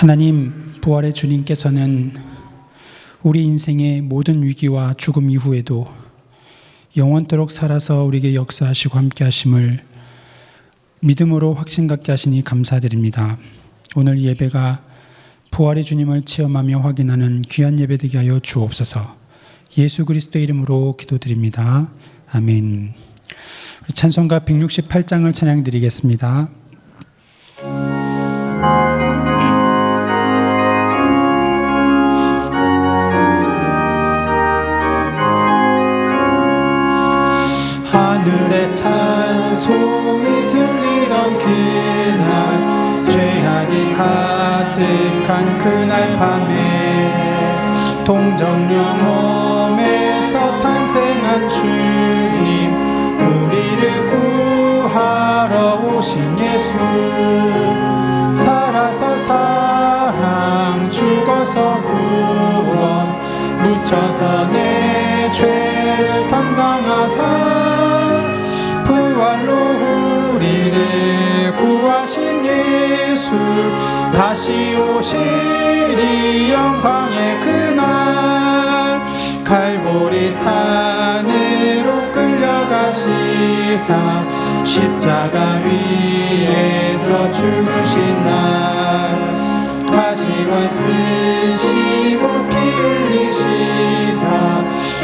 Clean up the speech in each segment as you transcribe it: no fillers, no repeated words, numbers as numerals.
하나님, 부활의 주님께서는 우리 인생의 모든 위기와 죽음 이후에도 영원토록 살아서 우리에게 역사하시고 함께 하심을 믿음으로 확신 갖게 하시니 감사드립니다. 오늘 예배가 부활의 주님을 체험하며 확인하는 귀한 예배 되게 하여 주옵소서. 예수 그리스도의 이름으로 기도드립니다. 아멘. 찬송가 168장을 찬양드리겠습니다. 하늘의 찬송이 들리던 그날, 죄악이 가득한 그날 밤에 동정녀 몸에서 탄생한 주님, 우리를 구하러 오신 예수. 살아서 사랑, 죽어서 구원, 묻혀서 내 죄를 담당하사 부활로 우리를 구하신 예수. 다시 오시리 영광의 그날, 갈보리 산으로 끌려가시사 십자가 위에서 죽으신 날, 가시관 쓰시고 피 흘리시사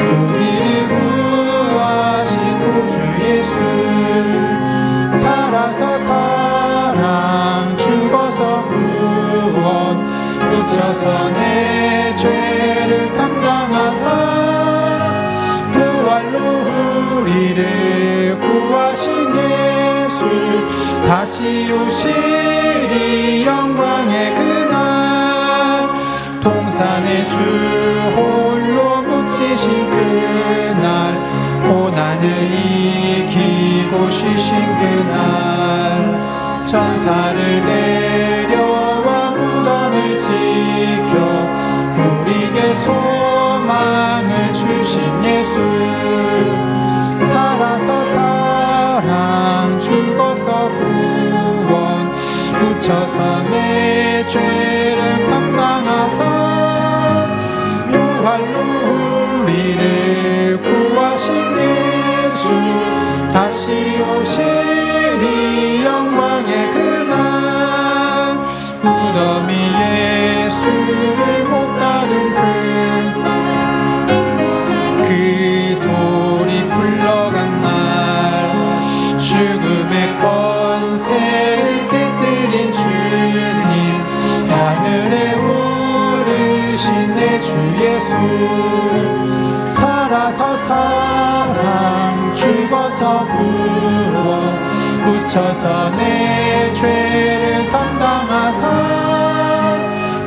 우리를 구하신 구주 예수. 살아서 사랑, 죽어서 구원, 묻혀서 내 죄를 담당하사 부활로 우리를 구하신 예수. 다시 오시리 영광의 그날, 동산의 주 홀로 묻히신 그날, 고난을 이기고 쉬신 그날, 천사를 내려와 무덤을 지켜 우리에게 소망을 주신 예수. 살아서 사랑, 죽어서 구원, 묻혀서 내 죄를 담당하사 부활로 우리를 구하신 예수. 다시 오시리 영광의 그날, 무덤이 예수를 못 가둔 그 돌이 굴러간 날, 죽음의 권세를 깨뜨린 주님, 하늘에 오르신 내 주 예수. 살아서 사랑, 죽어서 구원, 묻혀서 내 죄를 담당하사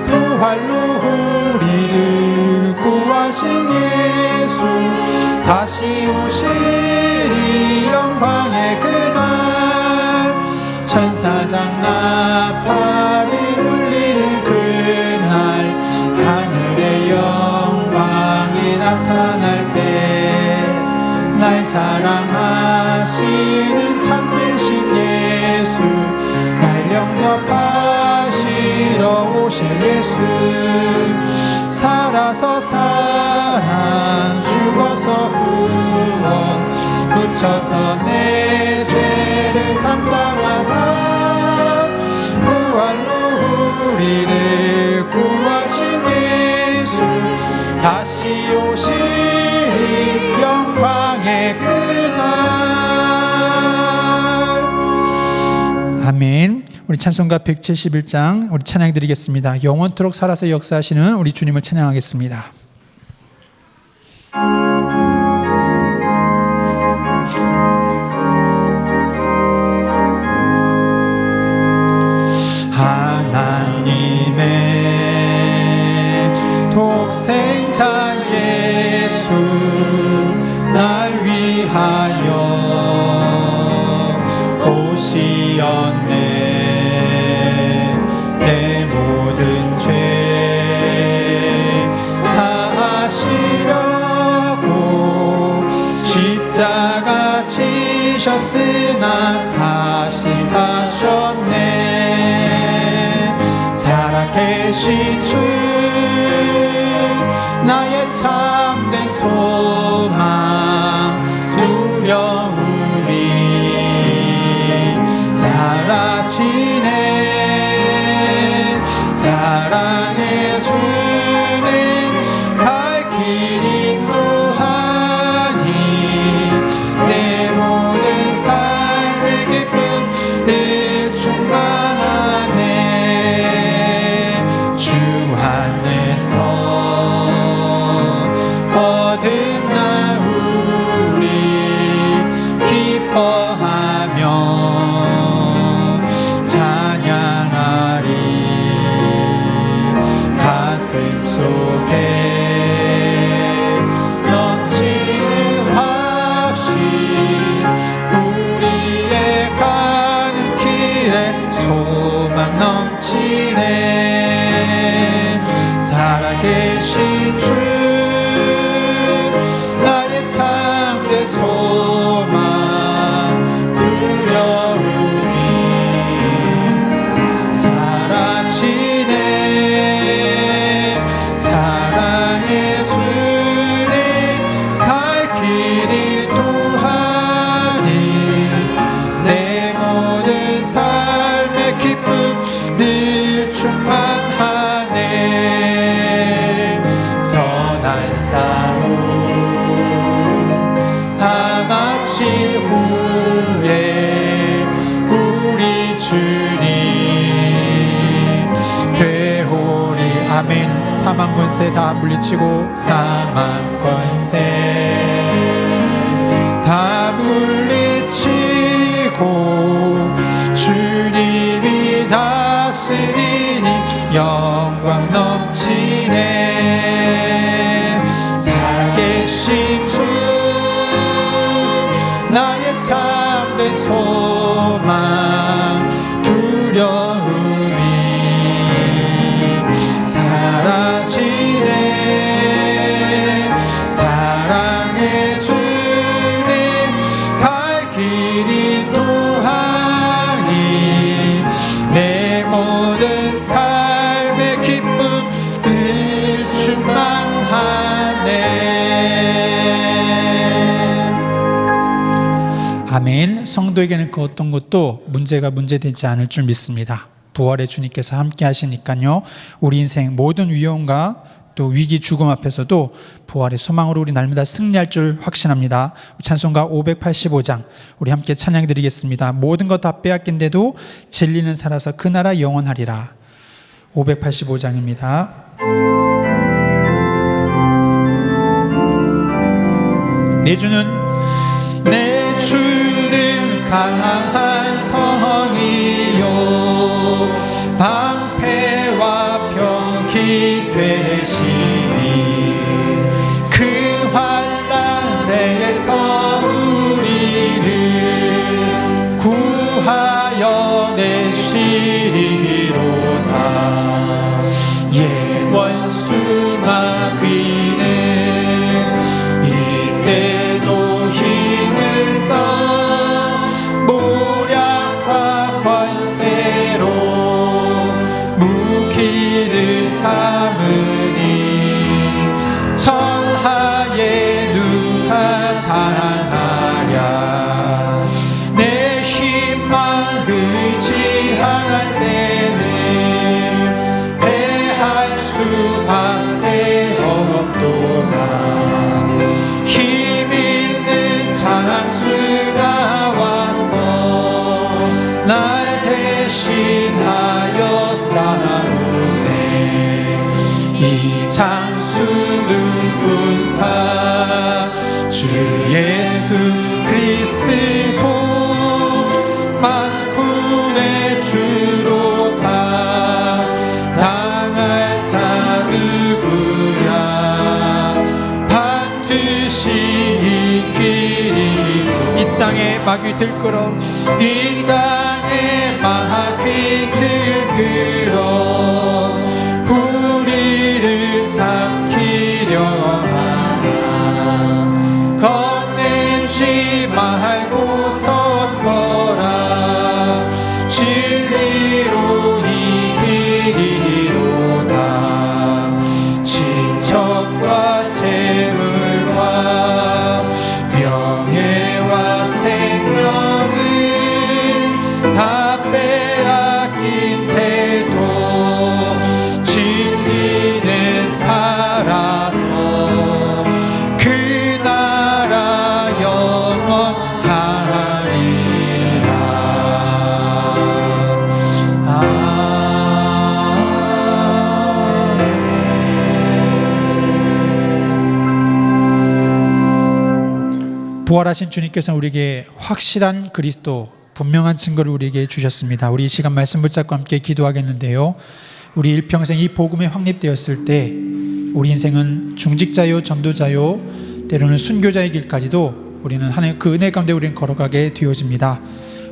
부활로 우리를 구하신 예수. 다시 오시리 영광의 그날, 천사장 나팔이 울리는 그날, 하늘의 영광이 나타날 때 날 사랑하시는 참되신 예수, 날 영접하시러 오실 예수, 살아서 사랑, 죽어서 구원, 묻혀서 내 죄를 감당하사 부활로 우리를 구하신 예수, 다시 오시리 영광의 그날. 아멘. 우리 찬송가 171장 우리 찬양 드리겠습니다. 영원토록 살아서 역사하시는 우리 주님을 찬양하겠습니다. 하나님의 독생자 예수, 날 위하여 오시었네. 내 모든 죄 사하시려고 십자가 지셨으나 다시 사셨네. 살아계신 주, 나의 참된 소망, 두려움이 사라지네. 사랑의 주님, 갈 길 인도하니 내 모든 삶의 기쁨 늘 충만하네. 주 안에서 거듭나 우리 기뻐하며 찬양하리. 가슴 속에 넘치는 확신, 우리의 가는 길에 소망 넘치네. 살아계신 주, 나의 참된 소망, 두려움이 사라지네. 사랑의 주님, 갈 길이 또하니 내 모든 삶의 기쁨 늘 충만하네. 선한 싸움 다 마친 후에 우리 주님 되오리. 아멘. 사망 권세 다 물리치고, 사망 권세 다 물리치고 주님이 다스리니 영광 넘치네. 살아계신 주, 나의 참된 소망, 두려움이 사라지네. 사랑의 주님, 갈 길이 또하니 내 모든 삶의 기쁨 늘 충만하네. 아멘. 성도에게는 그 어떤 것도 문제되지 않을 줄 믿습니다. 부활의 주님께서 함께 하시니까요, 우리 인생 모든 위험과 또 위기 죽음 앞에서도 부활의 소망으로 우리 날마다 승리할 줄 확신합니다. 찬송가 585장 우리 함께 찬양 드리겠습니다. 모든 것 다 빼앗긴데도 진리는 살아서 그 나라 영원하리라. 585장입니다. 내 주는 강한 성이요 방패와 병기 되시니 그 환난에서 우리를 구하여 내시리로다. 옛 원수 마귀는 이때도 힘 힘 있는 장수가 와서 날 대신하여 싸우네. 이 장수 누군가? 주 예수 그리스도, 만군의 주로가. 당할 자 누구야? 반드시 이기리. 이 땅에 마귀 들끓어, 이 땅에 마귀 들끓어 우리를 삼키려 하나. 겁내지 말고 섰거라. 진리로 이기리로다. 친척과 재물과 명예와 생명을 다 빼앗긴 태도, 진리는 살아서 그 나라 영원하리라. 부활하신 주님께서는 우리에게 확실한 그리스도, 분명한 증거를 우리에게 주셨습니다. 우리 이 시간 말씀 붙잡고 함께 기도하겠는데요, 우리 일평생 이 복음에 확립되었을 때 우리 인생은 중직자요, 전도자요, 때로는 순교자의 길까지도 우리는 하나님 그 은혜 가운데 우리는 걸어가게 되어집니다.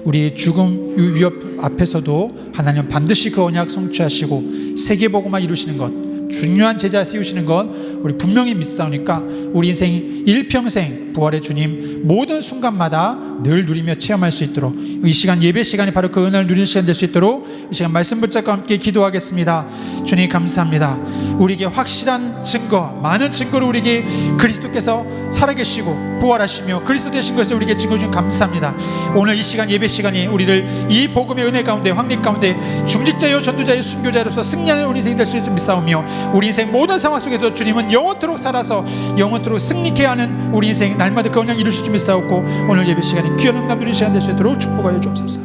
우리 죽음 위협 앞에서도 하나님은 반드시 그 언약 성취하시고 세계복음화 이루시는 것, 중요한 제자 세우시는 것 우리 분명히 믿사오니까 우리 인생 일평생 부활의 주님 모든 순간마다 늘 누리며 체험할 수 있도록, 이 시간 예배 시간이 바로 그 은혜를 누리는 시간 될 수 있도록 이 시간 말씀 붙잡고 함께 기도하겠습니다. 주님 감사합니다. 우리에게 확실한 증거, 많은 증거를 우리에게 그리스도께서 살아계시고 부활하시며 그리스도 되신 것을 우리에게 증거 주신 감사합니다. 오늘 이 시간 예배 시간이 우리를 이 복음의 은혜 가운데, 확립 가운데 중직자요, 전도자요, 순교자로서 승리하는 우리 인생이 될 수 있음을 믿사오며, 우리 인생 모든 상황 속에도 주님은 영원토록 살아서 영원토록 승리케 하는 우리 인생 날마다 그 언약 이루실 줄 믿사옵고, 오늘 예배 시간이 귀한 응답 누리는 시간 될 수 있도록 축복하여 주옵소서.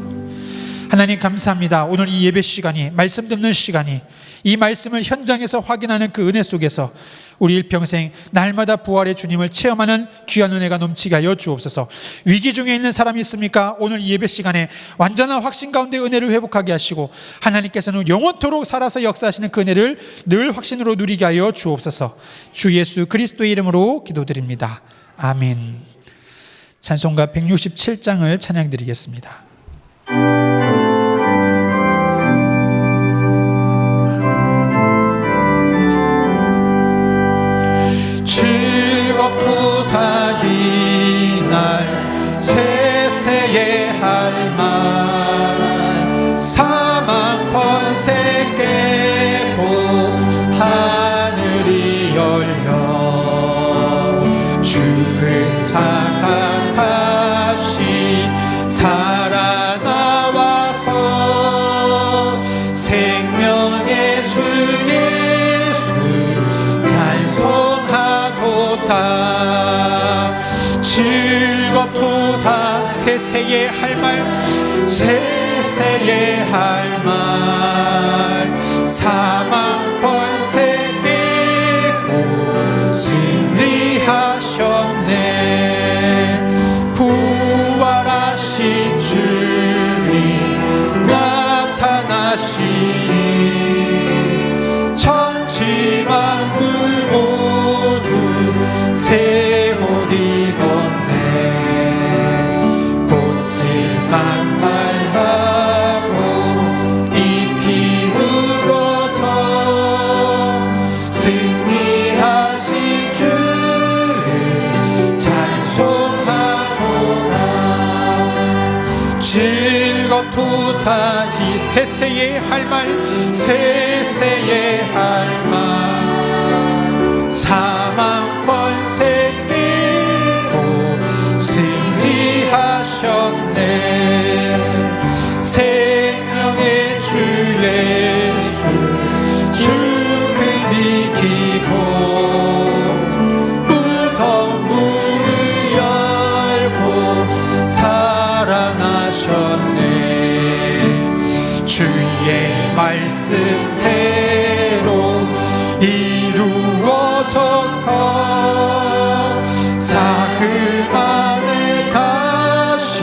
하나님 감사합니다. 오늘 이 예배 시간이, 말씀 듣는 시간이, 이 말씀을 현장에서 확인하는 그 은혜 속에서 우리 일평생 날마다 부활의 주님을 체험하는 귀한 은혜가 넘치게 하여 주옵소서. 위기 중에 있는 사람이 있습니까? 오늘 이 예배 시간에 완전한 확신 가운데 은혜를 회복하게 하시고 하나님께서는 영원토록 살아서 역사하시는 그 은혜를 늘 확신으로 누리게 하여 주옵소서. 주 예수 그리스도의 이름으로 기도드립니다. 아멘. 찬송가 167장을 찬양드리겠습니다. 즐겁도다 이날 세세의 할 말, 사망 권세 깨고 하늘이 열려 죽은 자가 다시 살아나와서 생명의 주 예수 찬송하도다. 즐겁도다 세세의 할 말, 세세의 할 말, 사망 권세 깨고 승리하셨네. 부활하신 주님 나타나시니 천지 만물 모두 새 옷 입었네. 꽃을 만발하고 잎이 우러져 승리하신 주를 찬송하도다. 즐겁도다 이 세세의 할 말, 세세의 할 말, 사망 권세 깨고 승리하셨네. 생명의 주 예수 죽음 이기고 말씀대로 이루어져서 사흘 만에 다시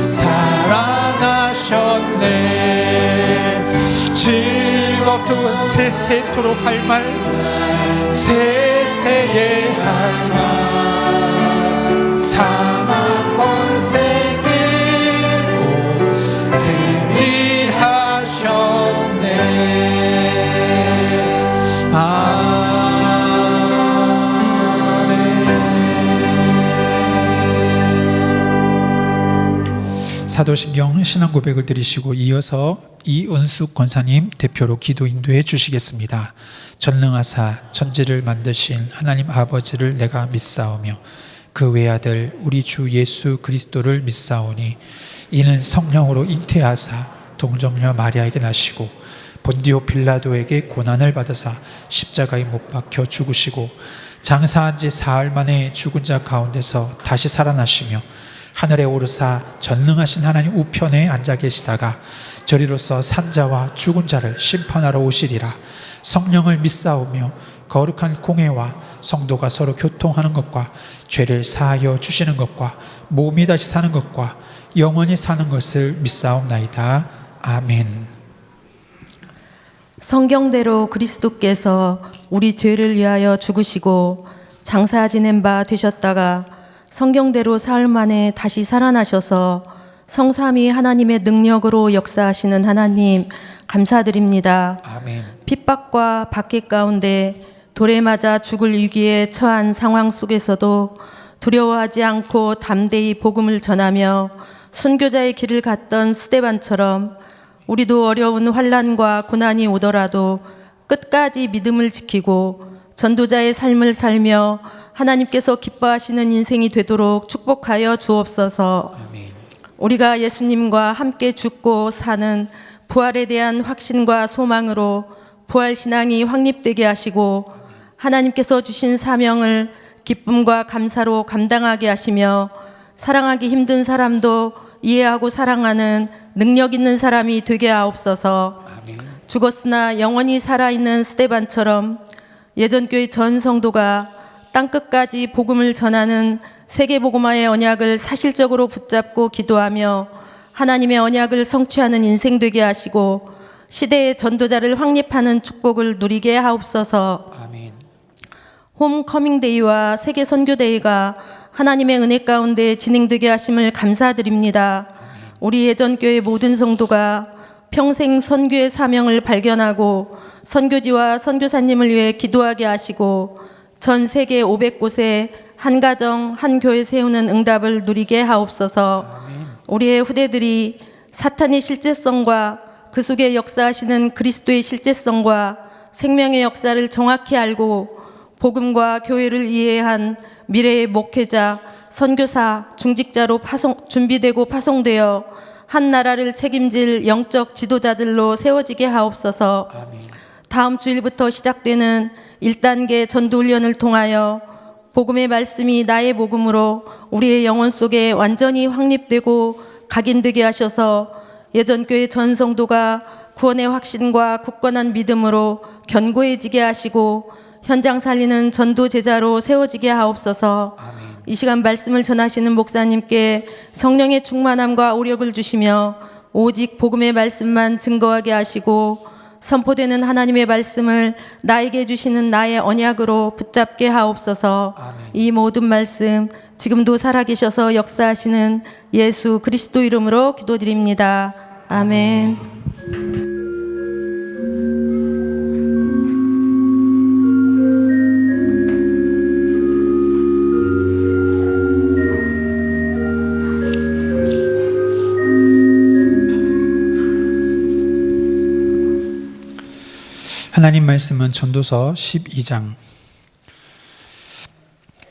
살아나셨네. 즐겁도록 세세토록 할 말, 세세에 할 말, 사망 권세 깨고 승리하셨네. 아멘. 사도신경 신앙 고백을 드리시고 이어서 이은숙 권사님 대표로 기도 인도해 주시겠습니다. 전능하사 천지를 만드신 하나님 아버지를 내가 믿사오며 그 외아들 우리 주 예수 그리스도를 믿사오니 이는 성령으로 잉태하사 동정녀 마리아에게 나시고 본디오 빌라도에게 고난을 받으사 십자가에 못 박혀 죽으시고 장사한 지 사흘 만에 죽은 자 가운데서 다시 살아나시며 하늘에 오르사 전능하신 하나님 우편에 앉아 계시다가 저리로서 산자와 죽은 자를 심판하러 오시리라. 성령을 믿사오며 거룩한 공회와 성도가 서로 교통하는 것과 죄를 사하여 주시는 것과 몸이 다시 사는 것과 영원히 사는 것을 믿사옵나이다. 아멘. 성경대로 그리스도께서 우리 죄를 위하여 죽으시고 장사 지낸 바 되셨다가 성경대로 사흘 만에 다시 살아나셔서 성삼위 하나님의 능력으로 역사하시는 하나님 감사드립니다. 아멘. 핍박과 박해 가운데 돌에 맞아 죽을 위기에 처한 상황 속에서도 두려워하지 않고 담대히 복음을 전하며 순교자의 길을 갔던 스데반처럼 우리도 어려운 환난과 고난이 오더라도 끝까지 믿음을 지키고 전도자의 삶을 살며 하나님께서 기뻐하시는 인생이 되도록 축복하여 주옵소서. 아멘. 우리가 예수님과 함께 죽고 사는 부활에 대한 확신과 소망으로 부활신앙이 확립되게 하시고 하나님께서 주신 사명을 기쁨과 감사로 감당하게 하시며 사랑하기 힘든 사람도 이해하고 사랑하는 능력 있는 사람이 되게 하옵소서. 아멘. 죽었으나 영원히 살아있는 스데반처럼 예전교회 전 성도가 땅끝까지 복음을 전하는 세계복음화의 언약을 사실적으로 붙잡고 기도하며 하나님의 언약을 성취하는 인생 되게 하시고 시대의 전도자를 확립하는 축복을 누리게 하옵소서. 아멘. 홈커밍데이와 세계 선교데이가 하나님의 은혜 가운데 진행되게 하심을 감사드립니다. 우리 예전교회 모든 성도가 평생 선교의 사명을 발견하고 선교지와 선교사님을 위해 기도하게 하시고 전 세계 500곳에 한 가정 한 교회 세우는 응답을 누리게 하옵소서. 아멘. 우리의 후대들이 사탄의 실제성과 그 속에 역사하시는 그리스도의 실제성과 생명의 역사를 정확히 알고 복음과 교회를 이해한 미래의 목회자, 선교사, 중직자로 준비되고 파송되어 한 나라를 책임질 영적 지도자들로 세워지게 하옵소서. 아멘. 다음 주일부터 시작되는 1단계 전도훈련을 통하여 복음의 말씀이 나의 복음으로 우리의 영혼 속에 완전히 확립되고 각인되게 하셔서 예전교회 전 성도가 구원의 확신과 굳건한 믿음으로 견고해지게 하시고 현장 살리는 전도 제자로 세워지게 하옵소서. 아멘. 이 시간 말씀을 전하시는 목사님께 성령의 충만함과 오력을 주시며 오직 복음의 말씀만 증거하게 하시고 선포되는 하나님의 말씀을 나에게 주시는 나의 언약으로 붙잡게 하옵소서. 아멘. 이 모든 말씀 지금도 살아계셔서 역사하시는 예수 그리스도 이름으로 기도드립니다. 아멘. 하나님 말씀은 전도서 12장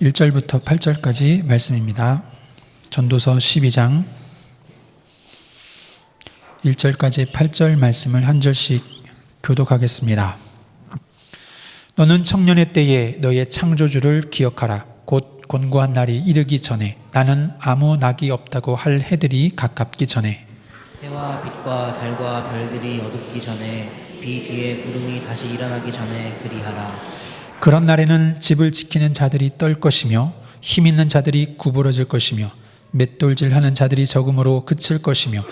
1절부터 8절까지 말씀입니다. 전도서 12장 1절까지 8절 말씀을 한 절씩 교독하겠습니다. 너는 청년의 때에 너의 창조주를 기억하라. 곧 곤고한 날이 이르기 전에 나는 아무 낙이 없다고 할 해들이 가깝기 전에 해와 빛과 달과 별들이 어둡기 전에 비 뒤에 구름이 다시 일어나기 전에 그리하라. 그런 날에는 집을 지키는 자들이 떨 것이며 힘 있는 자들이 구부러질 것이며 맷돌질하는 자들이 적음으로 그칠 것이며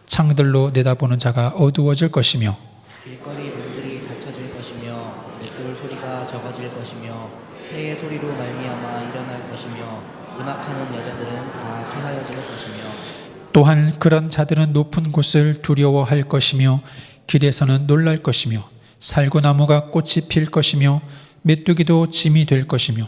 창들로 내다보는 자가 어두워질 것이며 길거리 문들이 닫혀질 것이며 맷돌 소리가 적어질 것이며 새의 소리로 말미암아 일어날 것이며 음악하는 여자들은 다 쇠하여질 것이며 또한 그런 자들은 높은 곳을 두려워할 것이며 길에서는 놀랄 것이며 살구나무가 꽃이 필 것이며 메뚜기도 짐이 될 것이며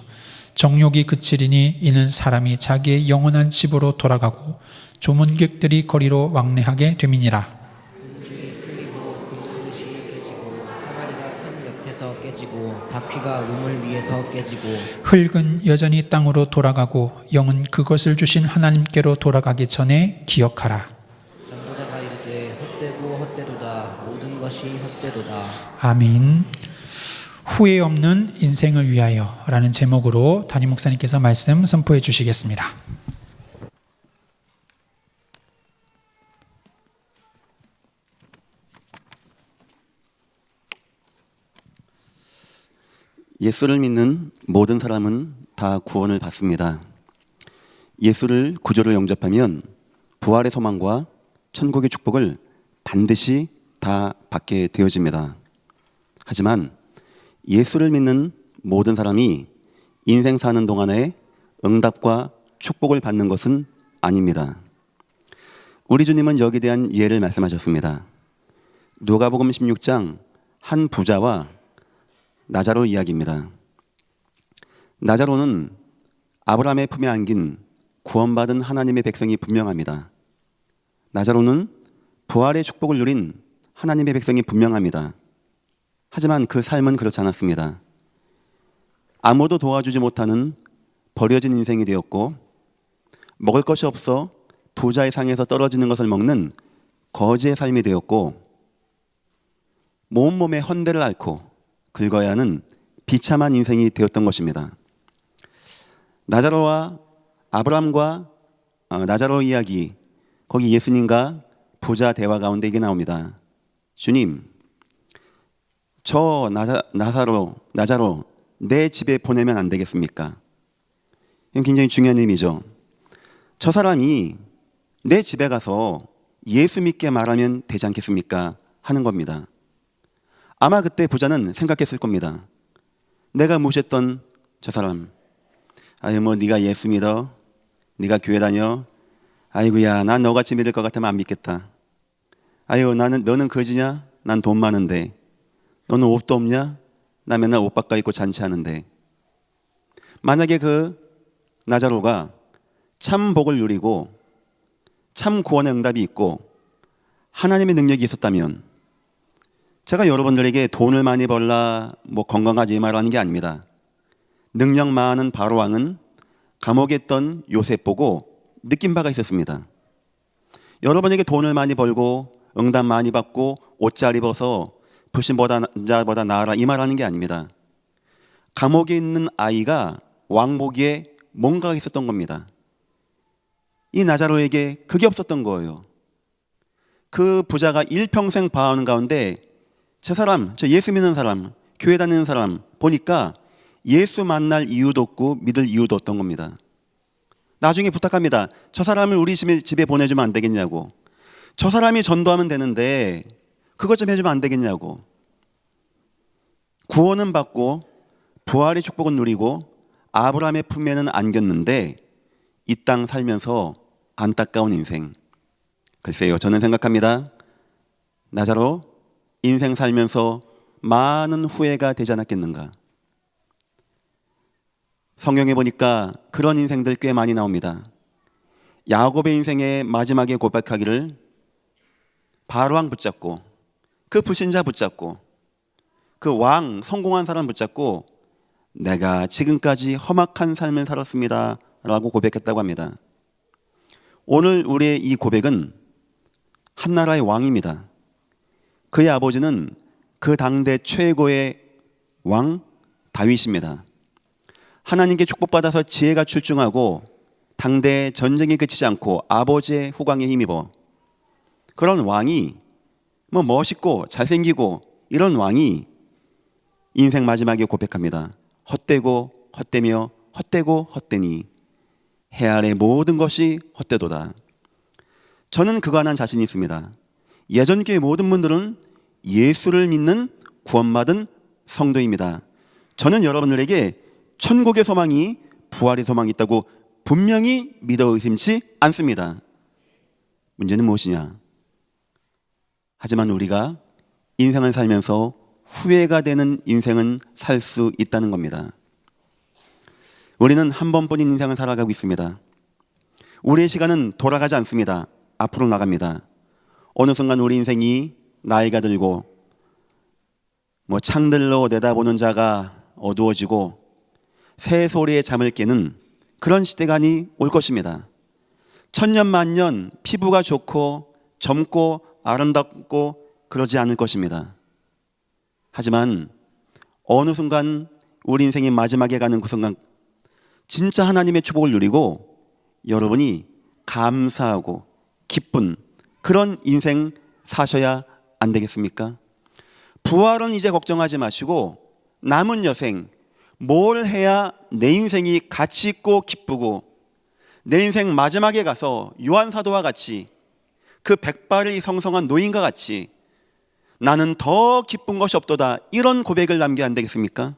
정욕이 그치리니 이는 사람이 자기의 영원한 집으로 돌아가고 조문객들이 거리로 왕래하게 됨이니라. 문줄이 풀리고 금그릇이 깨지고 항아리가 샘 옆에서 깨지고 바퀴가 우물 위에서 깨지고 흙은 여전히 땅으로 돌아가고 영은 그것을 주신 하나님께로 돌아가기 전에 기억하라. 전도자가 이르되 헛되고 헛되도다 모든 것이 헛되도다. 아멘. 후회 없는 인생을 위하여 라는 제목으로 담임 목사님께서 말씀 선포해 주시겠습니다. 예수를 믿는 모든 사람은 다 구원을 받습니다. 예수를 구주로 영접하면 부활의 소망과 천국의 축복을 반드시 다 받게 되어집니다. 하지만 예수를 믿는 모든 사람이 인생 사는 동안에 응답과 축복을 받는 것은 아닙니다. 우리 주님은 여기에 대한 예를 말씀하셨습니다. 누가복음 16장 한 부자와 나자로 이야기입니다. 나자로는 아브라함의 품에 안긴 구원받은 하나님의 백성이 분명합니다. 나자로는 부활의 축복을 누린 하나님의 백성이 분명합니다. 하지만 그 삶은 그렇지 않았습니다. 아무도 도와주지 못하는 버려진 인생이 되었고 먹을 것이 없어 부자의 상에서 떨어지는 것을 먹는 거지의 삶이 되었고 온몸에 헌대를 앓고 긁어야 하는 비참한 인생이 되었던 것입니다. 나자로와 아브라함과 나자로 이야기, 거기 예수님과 부자 대화 가운데 이게 나옵니다. 주님, 저 나자로 내 집에 보내면 안 되겠습니까? 이건 굉장히 중요한 의미죠. 저 사람이 내 집에 가서 예수 믿게 말하면 되지 않겠습니까? 하는 겁니다. 아마 그때 부자는 생각했을 겁니다. 내가 무시했던 저 사람, 네가 예수 믿어? 네가 교회 다녀? 아이고야, 난 너같이 믿을 것 같으면 안 믿겠다. 너는 거지냐? 난 돈 많은데. 너는 옷도 없냐? 나 맨날 옷 바꿔 입고 잔치하는데. 만약에 그 나자로가 참 복을 누리고 참 구원의 응답이 있고 하나님의 능력이 있었다면, 제가 여러분들에게 돈을 많이 벌라, 건강하지 말라는 게 아닙니다. 능력 많은 바로왕은 감옥에 있던 요셉 보고 느낀 바가 있었습니다. 여러분에게 돈을 많이 벌고 응답 많이 받고 옷 잘 입어서 불신보다 자보다 나아라 이 말하는 게 아닙니다. 감옥에 있는 아이가 왕 보기에 뭔가가 있었던 겁니다. 이 나자로에게 그게 없었던 거예요. 그 부자가 일평생 봐오는 가운데 저 예수 믿는 사람, 교회 다니는 사람 보니까 예수 만날 이유도 없고 믿을 이유도 없던 겁니다. 나중에 부탁합니다. 저 사람을 우리 집에 보내주면 안 되겠냐고. 저 사람이 전도하면 되는데 그것 좀 해주면 안 되겠냐고. 구원은 받고 부활의 축복은 누리고 아브라함의 품에는 안겼는데 이 땅 살면서 안타까운 인생. 글쎄요, 저는 생각합니다. 나자로 인생 살면서 많은 후회가 되지 않았겠는가. 성경에 보니까 그런 인생들 꽤 많이 나옵니다. 야곱의 인생의 마지막에 고백하기를 바로왕 붙잡고 그 불신자 붙잡고 그 왕 성공한 사람 붙잡고 내가 지금까지 험악한 삶을 살았습니다 라고 고백했다고 합니다. 오늘 우리의 이 고백은 한 나라의 왕입니다. 그의 아버지는 그 당대 최고의 왕 다윗입니다. 하나님께 축복받아서 지혜가 출중하고 당대의 전쟁이 그치지 않고 아버지의 후광에 힘입어 그런 왕이 멋있고 잘생기고 이런 왕이 인생 마지막에 고백합니다. 헛되고 헛되며 헛되고 헛되니 해 아래 모든 것이 헛되도다. 저는 그거 하나 자신이 있습니다. 예전 교회 모든 분들은 예수를 믿는 구원받은 성도입니다. 저는 여러분들에게 천국의 소망이, 부활의 소망이 있다고 분명히 믿어 의심치 않습니다. 문제는 무엇이냐? 하지만 우리가 인생을 살면서 후회가 되는 인생은 살 수 있다는 겁니다. 우리는 한 번뿐인 인생을 살아가고 있습니다. 우리의 시간은 돌아가지 않습니다. 앞으로 나갑니다. 어느 순간 우리 인생이 나이가 들고 창들로 내다보는 자가 어두워지고 새소리에 잠을 깨는 그런 시대가 올 것입니다. 천년만년 피부가 좋고 젊고 아름답고 그러지 않을 것입니다. 하지만 어느 순간 우리 인생이 마지막에 가는 그 순간 진짜 하나님의 축복을 누리고 여러분이 감사하고 기쁜 그런 인생 사셔야 안 되겠습니까? 부활은 이제 걱정하지 마시고 남은 여생 뭘 해야 내 인생이 가치 있고 기쁘고 내 인생 마지막에 가서 요한 사도와 같이 그 백발이 성성한 노인과 같이 나는 더 기쁜 것이 없도다 이런 고백을 남겨야 안 되겠습니까?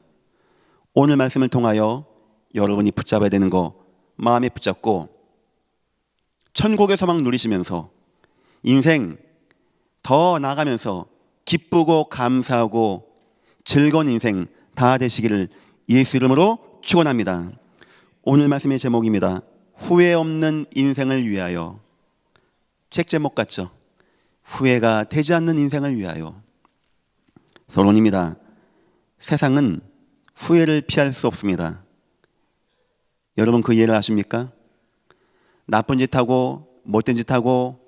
오늘 말씀을 통하여 여러분이 붙잡아야 되는 거 마음에 붙잡고 천국의 소망 누리시면서 인생 더 나아가면서 기쁘고 감사하고 즐거운 인생 다 되시기를 예수 이름으로 축원합니다. 오늘 말씀의 제목입니다. 후회 없는 인생을 위하여. 책 제목 같죠? 후회가 되지 않는 인생을 위하여. 서론입니다. 세상은 후회를 피할 수 없습니다. 여러분 그 이해를 아십니까? 나쁜 짓 하고 못된 짓 하고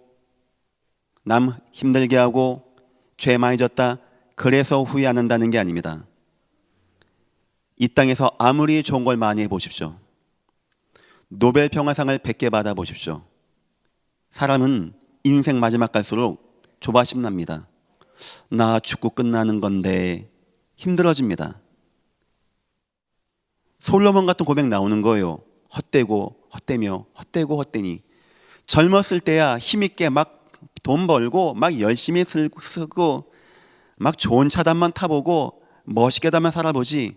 남 힘들게 하고 죄 많이 졌다 그래서 후회 안 한다는 게 아닙니다. 이 땅에서 아무리 좋은 걸 많이 해보십시오. 노벨 평화상을 100개 받아보십시오. 사람은 인생 마지막 갈수록 조바심 납니다. 나 죽고 끝나는 건데 힘들어집니다. 솔로몬 같은 고백 나오는 거예요. 헛되고 헛되며 헛되고 헛되니 젊었을 때야 힘있게 막 돈 벌고 막 열심히 쓰고 막 좋은 차단만 타보고 멋있게다만 살아보지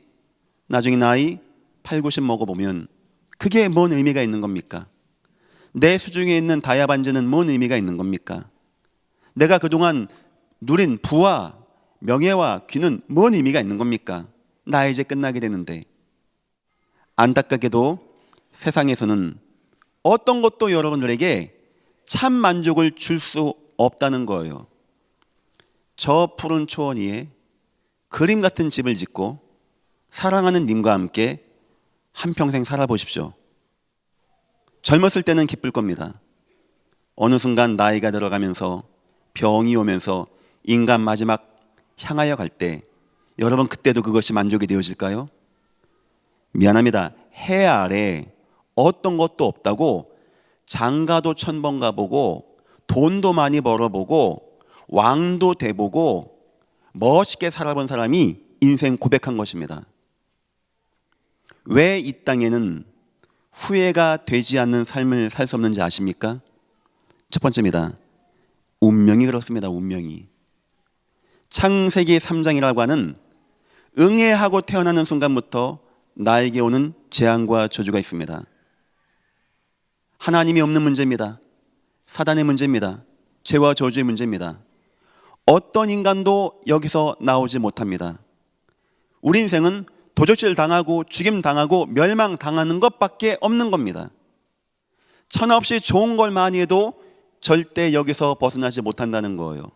나중에 나이 8, 90 먹어보면 그게 뭔 의미가 있는 겁니까? 내 수중에 있는 다이아 반지는 뭔 의미가 있는 겁니까? 내가 그동안 누린 부와 명예와 귀는 뭔 의미가 있는 겁니까? 나 이제 끝나게 되는데. 안타깝게도 세상에서는 어떤 것도 여러분들에게 참 만족을 줄 수 없다는 거예요. 저 푸른 초원 위에 그림 같은 집을 짓고 사랑하는 님과 함께 한평생 살아보십시오. 젊었을 때는 기쁠 겁니다. 어느 순간 나이가 들어가면서 병이 오면서 인간 마지막 향하여 갈 때 여러분 그때도 그것이 만족이 되어질까요? 미안합니다. 해 아래 어떤 것도 없다고 장가도 1000번 가보고 돈도 많이 벌어보고 왕도 돼보고 멋있게 살아본 사람이 인생 고백한 것입니다. 왜 이 땅에는 후회가 되지 않는 삶을 살 수 없는지 아십니까? 첫 번째입니다. 운명이 그렇습니다. 운명이. 창세기 3장이라고 하는 응애하고 태어나는 순간부터 나에게 오는 재앙과 저주가 있습니다. 하나님이 없는 문제입니다. 사단의 문제입니다. 죄와 저주의 문제입니다. 어떤 인간도 여기서 나오지 못합니다. 우리 인생은 도적질 당하고 죽임 당하고 멸망 당하는 것밖에 없는 겁니다. 천하 없이 좋은 걸 많이 해도 절대 여기서 벗어나지 못한다는 거예요.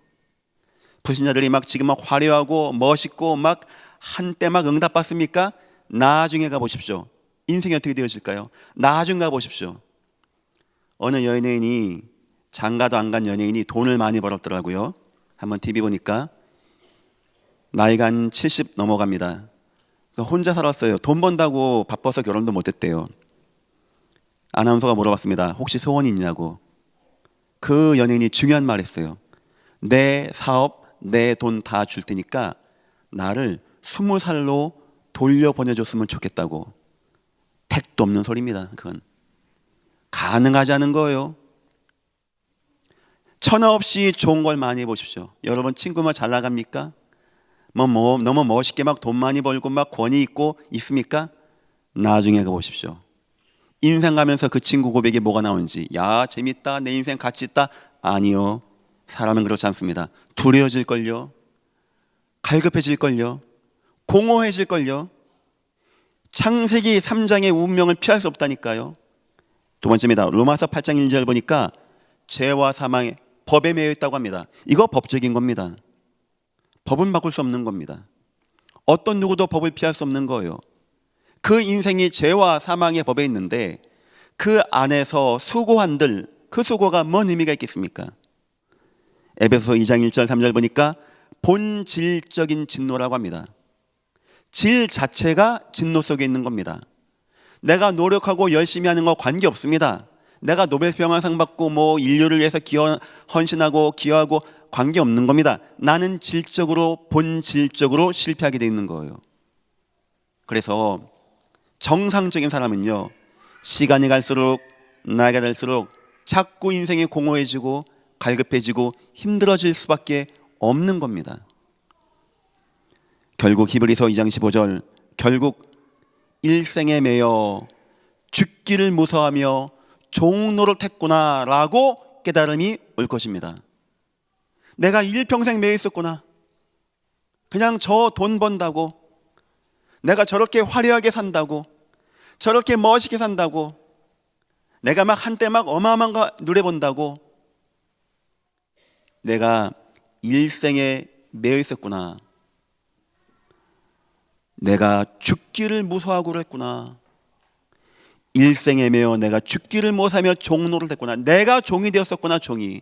불신자들이 막 지금 막 화려하고 멋있고 막 한때 막 응답받습니까? 나중에 가보십시오. 인생이 어떻게 되어질까요? 나중에 가보십시오. 어느 연예인이 장가도 안 간 연예인이 돈을 많이 벌었더라고요. 한번 TV 보니까 나이가 한 70 넘어갑니다. 혼자 살았어요. 돈 번다고 바빠서 결혼도 못했대요. 아나운서가 물어봤습니다. 혹시 소원이 있냐고. 그 연예인이 중요한 말 했어요. 내 사업, 내 돈 다 줄 테니까 나를 20살로 돌려보내줬으면 좋겠다고. 택도 없는 소리입니다. 그건 가능하지 않은 거예요. 천하 없이 좋은 걸 많이 보십시오. 여러분 친구만 잘 나갑니까? 너무 멋있게 막 돈 많이 벌고 막 권위 있고 있습니까? 나중에 가보십시오. 인생 가면서 그 친구 고백이 뭐가 나오는지, 야 재밌다, 내 인생 가치 있다. 아니요, 사람은 그렇지 않습니다. 두려워질걸요, 갈급해질걸요, 공허해질걸요. 창세기 3장의 운명을 피할 수 없다니까요. 두 번째입니다. 로마서 8장 1절 보니까 죄와 사망의 법에 매여 있다고 합니다. 이거 법적인 겁니다. 법은 바꿀 수 없는 겁니다. 어떤 누구도 법을 피할 수 없는 거예요. 그 인생이 죄와 사망의 법에 있는데 그 안에서 수고한들, 그 수고가 뭔 의미가 있겠습니까? 에베소서 2장 1절 3절 보니까 본질적인 진노라고 합니다. 질 자체가 진노 속에 있는 겁니다. 내가 노력하고 열심히 하는 거 관계없습니다. 내가 노벨 평화상 받고 뭐 인류를 위해서 헌신하고 기여하고 관계없는 겁니다. 나는 질적으로, 본질적으로 실패하게 돼 있는 거예요. 그래서 정상적인 사람은요, 시간이 갈수록, 나이가 들수록 자꾸 인생이 공허해지고 갈급해지고 힘들어질 수밖에 없는 겁니다. 결국 히브리서 2장 15절, 결국 일생에 매여 죽기를 무서워하며 종노릇 했구나 라고 깨달음이 올 것입니다. 내가 일평생 매여 있었구나. 그냥 저 돈 번다고, 내가 저렇게 화려하게 산다고, 저렇게 멋있게 산다고, 내가 막 한때 막 어마어마한 거 누려본다고 내가 일생에 매여 있었구나. 내가 죽기를 무서워하고 그랬구나. 일생에 매여 내가 죽기를 무서워하며 종노릇 했구나. 내가 종이 되었었구나. 종이.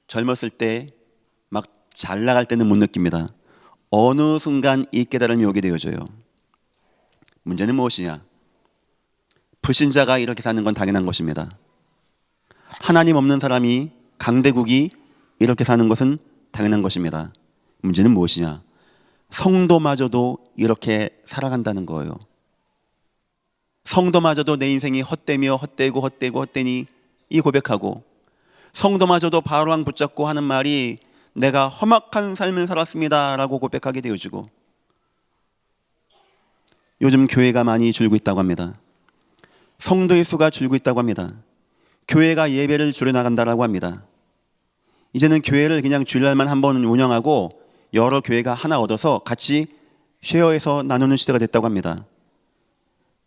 젊었을 때 막 잘 나갈 때는 못 느낍니다. 어느 순간 이 깨달음이 오게 되어져요. 문제는 무엇이냐? 불신자가 이렇게 사는 건 당연한 것입니다. 하나님 없는 사람이, 강대국이 이렇게 사는 것은 당연한 것입니다. 문제는 무엇이냐? 성도마저도 이렇게 살아간다는 거예요. 성도마저도 내 인생이 헛되며 헛되니 이 고백하고, 성도마저도 바로왕 붙잡고 하는 말이 내가 험악한 삶을 살았습니다 라고 고백하게 되어지고, 요즘 교회가 많이 줄고 있다고 합니다. 성도의 수가 줄고 있다고 합니다. 교회가 예배를 줄여나간다라고 합니다. 이제는 교회를 그냥 주일날만 한 번 운영하고 여러 교회가 하나 얻어서 같이 쉐어해서 나누는 시대가 됐다고 합니다.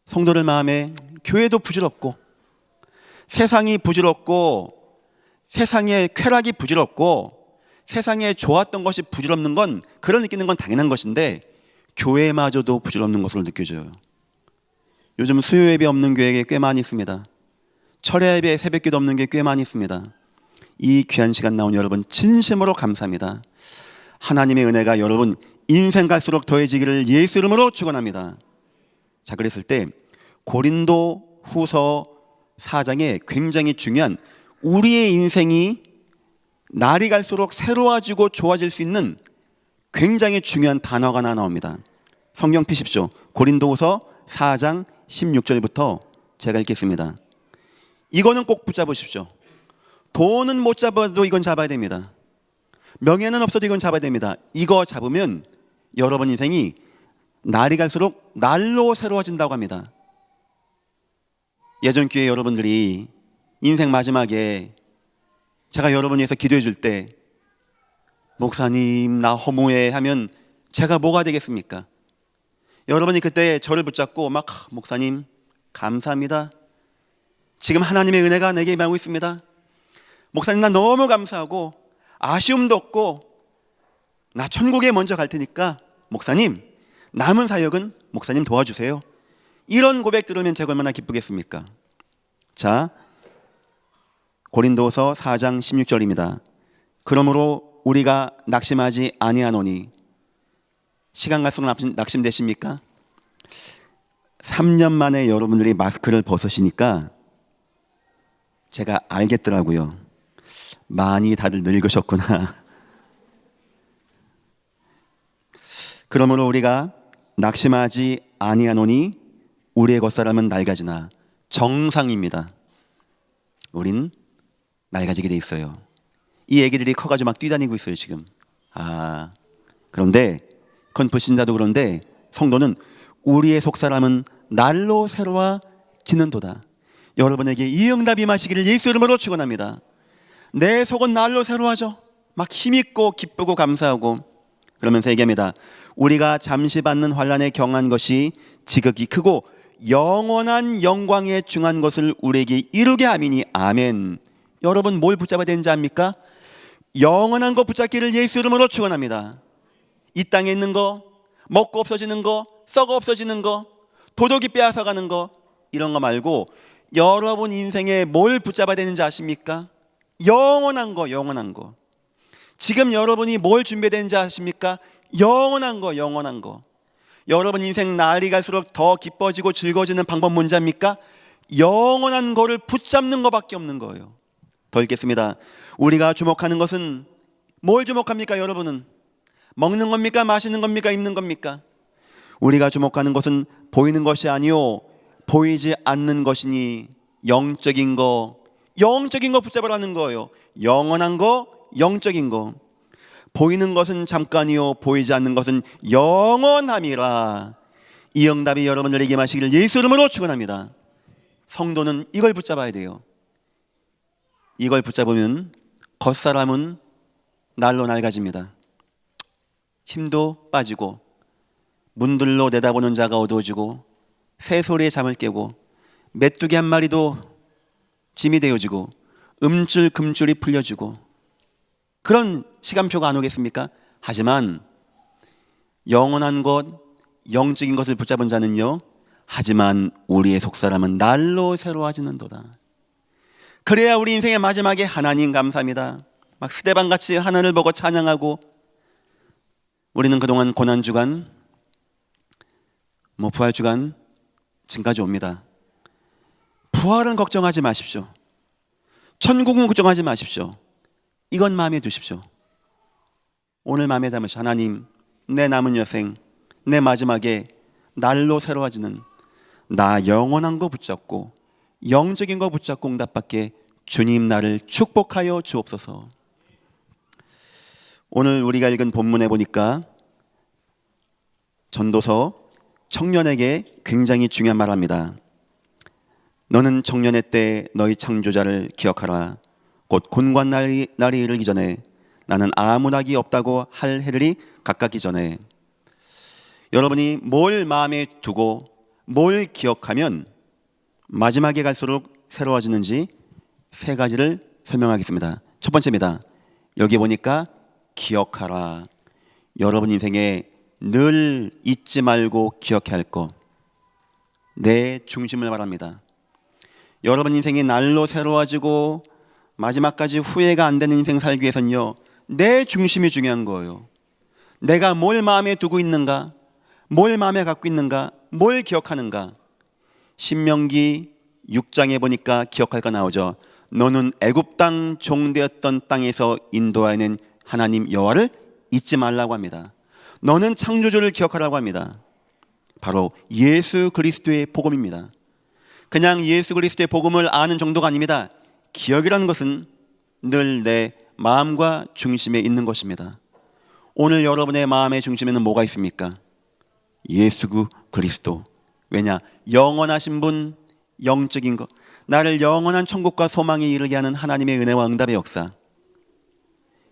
성도들 마음에 교회도 부질없고, 세상이 부질없고, 세상의 쾌락이 부질없고, 세상에 좋았던 것이 부질없는 건, 그런 느끼는 건 당연한 것인데 교회마저도 부질없는 것으로 느껴져요. 요즘 수요 예배 없는 교회가 꽤 많이 있습니다. 철야 예배, 새벽기도 없는 게 꽤 많이 있습니다. 이 귀한 시간 나온 여러분 진심으로 감사합니다. 하나님의 은혜가 여러분 인생 갈수록 더해지기를 예수 이름으로 축원합니다. 자, 그랬을 때 고린도 후서 4장에 굉장히 중요한, 우리의 인생이 날이 갈수록 새로워지고 좋아질 수 있는 굉장히 중요한 단어가 하나 나옵니다. 성경 피십시오. 고린도후서 4장 16절부터 제가 읽겠습니다. 이거는 꼭 붙잡으십시오. 돈은 못 잡아도 이건 잡아야 됩니다. 명예는 없어도 이건 잡아야 됩니다. 이거 잡으면 여러분 인생이 날이 갈수록 날로 새로워진다고 합니다. 예전 교회 여러분들이 인생 마지막에 제가 여러분 위해서 기도해 줄 때, 목사님 나 허무해 하면 제가 뭐가 되겠습니까? 여러분이 그때 저를 붙잡고 막, 목사님 감사합니다. 지금 하나님의 은혜가 내게 임하고 있습니다. 목사님 나 너무 감사하고 아쉬움도 없고 나 천국에 먼저 갈 테니까 목사님 남은 사역은 목사님 도와주세요. 이런 고백 들으면 제가 얼마나 기쁘겠습니까? 자, 고린도서 4장 16절입니다. 그러므로 우리가 낙심하지 아니하노니. 시간 갈수록 낙심되십니까? 3년 만에 여러분들이 마스크를 벗으시니까 제가 알겠더라고요. 많이 다들 늙으셨구나. 그러므로 우리가 낙심하지 아니하노니 우리의 겉사람은 낡아지나. 정상입니다. 우린 낡아지게 돼 있어요. 이 애기들이 커가지고 막 뛰다니고 있어요 지금. 그런데 그건 불신자도 그런데 성도는 우리의 속사람은 날로 새로워지는도다. 여러분에게 이 응답이 마시기를 예수 이름으로 축원합니다. 내 속은 날로 새로워져. 막 힘있고 기쁘고 감사하고. 그러면서 얘기합니다. 우리가 잠시 받는 환난에 경한 것이 지극히 크고 영원한 영광에 중한 것을 우리에게 이루게 함이니 아멘. 여러분 뭘 붙잡아야 되는지 압니까? 영원한 거 붙잡기를 예수 이름으로 축원합니다. 이 땅에 있는 거, 먹고 없어지는 거, 썩어 없어지는 거, 도둑이 빼앗아가는 거, 이런 거 말고 여러분 인생에 뭘 붙잡아야 되는지 아십니까? 영원한 거, 영원한 거. 지금 여러분이 뭘 준비되는지 아십니까? 영원한 거, 영원한 거. 여러분 인생 날이 갈수록 더 기뻐지고 즐거워지는 방법 뭔지 압니까? 영원한 거를 붙잡는 것밖에 없는 거예요. 더 읽겠습니다. 우리가 주목하는 것은 뭘 주목합니까 여러분은? 먹는 겁니까? 마시는 겁니까? 입는 겁니까? 우리가 주목하는 것은 보이는 것이 아니요 보이지 않는 것이니 영적인 거 붙잡으라는 거예요. 영원한 거, 영적인 거. 보이는 것은 잠깐이요 보이지 않는 것은 영원함이라. 이 응답이 여러분들에게 마시기를 예수 이름으로 축원합니다. 성도는 이걸 붙잡아야 돼요. 이걸 붙잡으면 겉사람은 날로 낡아집니다. 힘도 빠지고 문들로 내다보는 자가 어두워지고 새소리에 잠을 깨고 메뚜기 한 마리도 짐이 되어지고 음줄 금줄이 풀려지고 그런 시간표가 안 오겠습니까? 하지만 영원한 것, 영적인 것을 붙잡은 자는요, 하지만 우리의 속사람은 날로 새로워지는도다. 그래야 우리 인생의 마지막에 하나님 감사합니다. 막 스데반같이 하나님을 보고 찬양하고. 우리는 그동안 고난주간, 부활주간 지금까지 옵니다. 부활은 걱정하지 마십시오. 천국은 걱정하지 마십시오. 이건 마음에 두십시오. 오늘 마음에 담으시오. 하나님, 내 남은 여생, 내 마지막에 날로 새로워지는 나 영원한 거 붙잡고 영적인 거 붙잡고 응답받게 주님 나를 축복하여 주옵소서. 오늘 우리가 읽은 본문에 보니까 전도서 청년에게 굉장히 중요한 말 합니다. 너는 청년의 때 너희 창조자를 기억하라. 곧 곤관 날이 이르기 전에 나는 아무 낙이 없다고 할 해들이 가깝기 전에. 여러분이 뭘 마음에 두고 뭘 기억하면 마지막에 갈수록 새로워지는지 세 가지를 설명하겠습니다. 첫 번째입니다. 여기 보니까 기억하라. 여러분 인생에 늘 잊지 말고 기억해야 할 것, 내 중심을 말합니다. 여러분 인생이 날로 새로워지고 마지막까지 후회가 안 되는 인생 살기 위해서는요, 내 중심이 중요한 거예요. 내가 뭘 마음에 두고 있는가, 뭘 마음에 갖고 있는가, 뭘 기억하는가. 신명기 6장에 보니까 기억할 거 나오죠. 너는 애굽 땅 종되었던 땅에서 인도하여낸 하나님 여호와를 잊지 말라고 합니다. 너는 창조주를 기억하라고 합니다. 바로 예수 그리스도의 복음입니다. 그냥 예수 그리스도의 복음을 아는 정도가 아닙니다. 기억이라는 것은 늘 내 마음과 중심에 있는 것입니다. 오늘 여러분의 마음의 중심에는 뭐가 있습니까? 예수 그리스도. 왜냐? 영원하신 분, 영적인 것, 나를 영원한 천국과 소망에 이르게 하는 하나님의 은혜와 응답의 역사.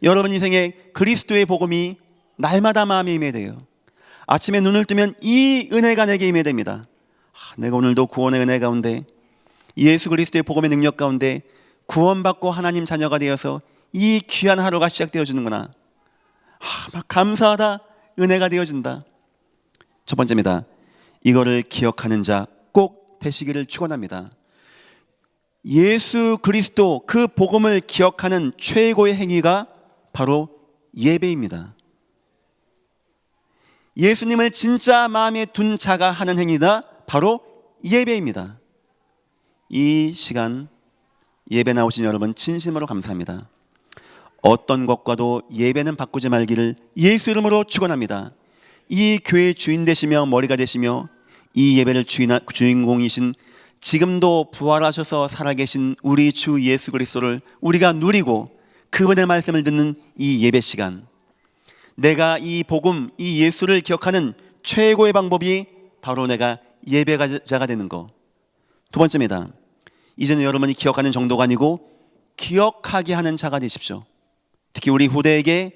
여러분 인생에 그리스도의 복음이 날마다 마음에 임해야 돼요. 아침에 눈을 뜨면 이 은혜가 내게 임해야 됩니다. 내가 오늘도 구원의 은혜 가운데, 예수 그리스도의 복음의 능력 가운데 구원받고 하나님 자녀가 되어서 이 귀한 하루가 시작되어지는구나. 막 감사하다. 은혜가 되어진다. 첫 번째입니다. 이거를 기억하는 자 꼭 되시기를 축원합니다. 예수 그리스도 그 복음을 기억하는 최고의 행위가 바로 예배입니다. 예수님을 진짜 마음에 둔 자가 하는 행위다. 바로 예배입니다. 이 시간 예배 나오신 여러분 진심으로 감사합니다. 어떤 것과도 예배는 바꾸지 말기를 예수 이름으로 축원합니다. 이 교회의 주인 되시며 머리가 되시며 이 예배를 주인공이신 지금도 부활하셔서 살아계신 우리 주 예수 그리스도를 우리가 누리고 그분의 말씀을 듣는 이 예배 시간, 내가 이 복음, 이 예수를 기억하는 최고의 방법이 바로 내가 예배자가 되는 거. 두 번째입니다. 이제는 여러분이 기억하는 정도가 아니고 기억하게 하는 자가 되십시오. 특히 우리 후대에게,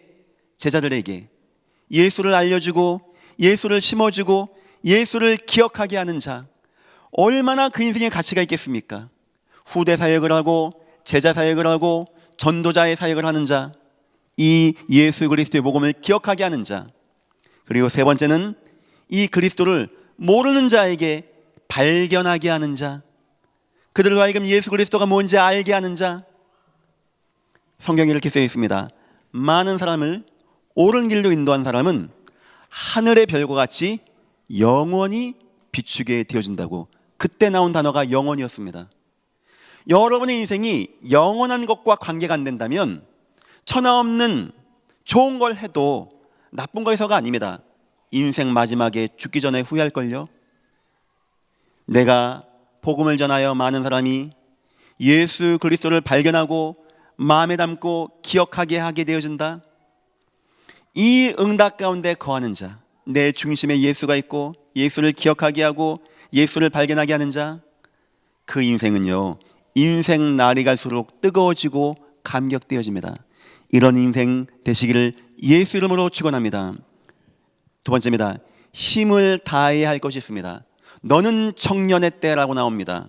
제자들에게 예수를 알려주고 예수를 심어주고 예수를 기억하게 하는 자, 얼마나 그 인생에 가치가 있겠습니까? 후대 사역을 하고 제자 사역을 하고 전도자의 사역을 하는 자, 이 예수 그리스도의 복음을 기억하게 하는 자, 그리고 세 번째는 이 그리스도를 모르는 자에게 발견하게 하는 자, 그들로 하여금 예수 그리스도가 뭔지 알게 하는 자. 성경에 이렇게 쓰여 있습니다. 많은 사람을 옳은 길로 인도한 사람은 하늘의 별과 같이 영원히 비추게 되어진다고. 그때 나온 단어가 영원이었습니다. 여러분의 인생이 영원한 것과 관계가 안 된다면 천하 없는 좋은 걸 해도 나쁜 거에서가 아닙니다. 인생 마지막에 죽기 전에 후회할걸요. 내가 복음을 전하여 많은 사람이 예수 그리스도를 발견하고 마음에 담고 기억하게 하게 되어진다. 이 응답 가운데 거하는 자, 내 중심에 예수가 있고 예수를 기억하게 하고 예수를 발견하게 하는 자, 그 인생은요, 인생 날이 갈수록 뜨거워지고 감격되어집니다. 이런 인생 되시기를 예수 이름으로 축원합니다. 두 번째입니다. 힘을 다해야 할 것이 있습니다. 너는 청년의 때라고 나옵니다.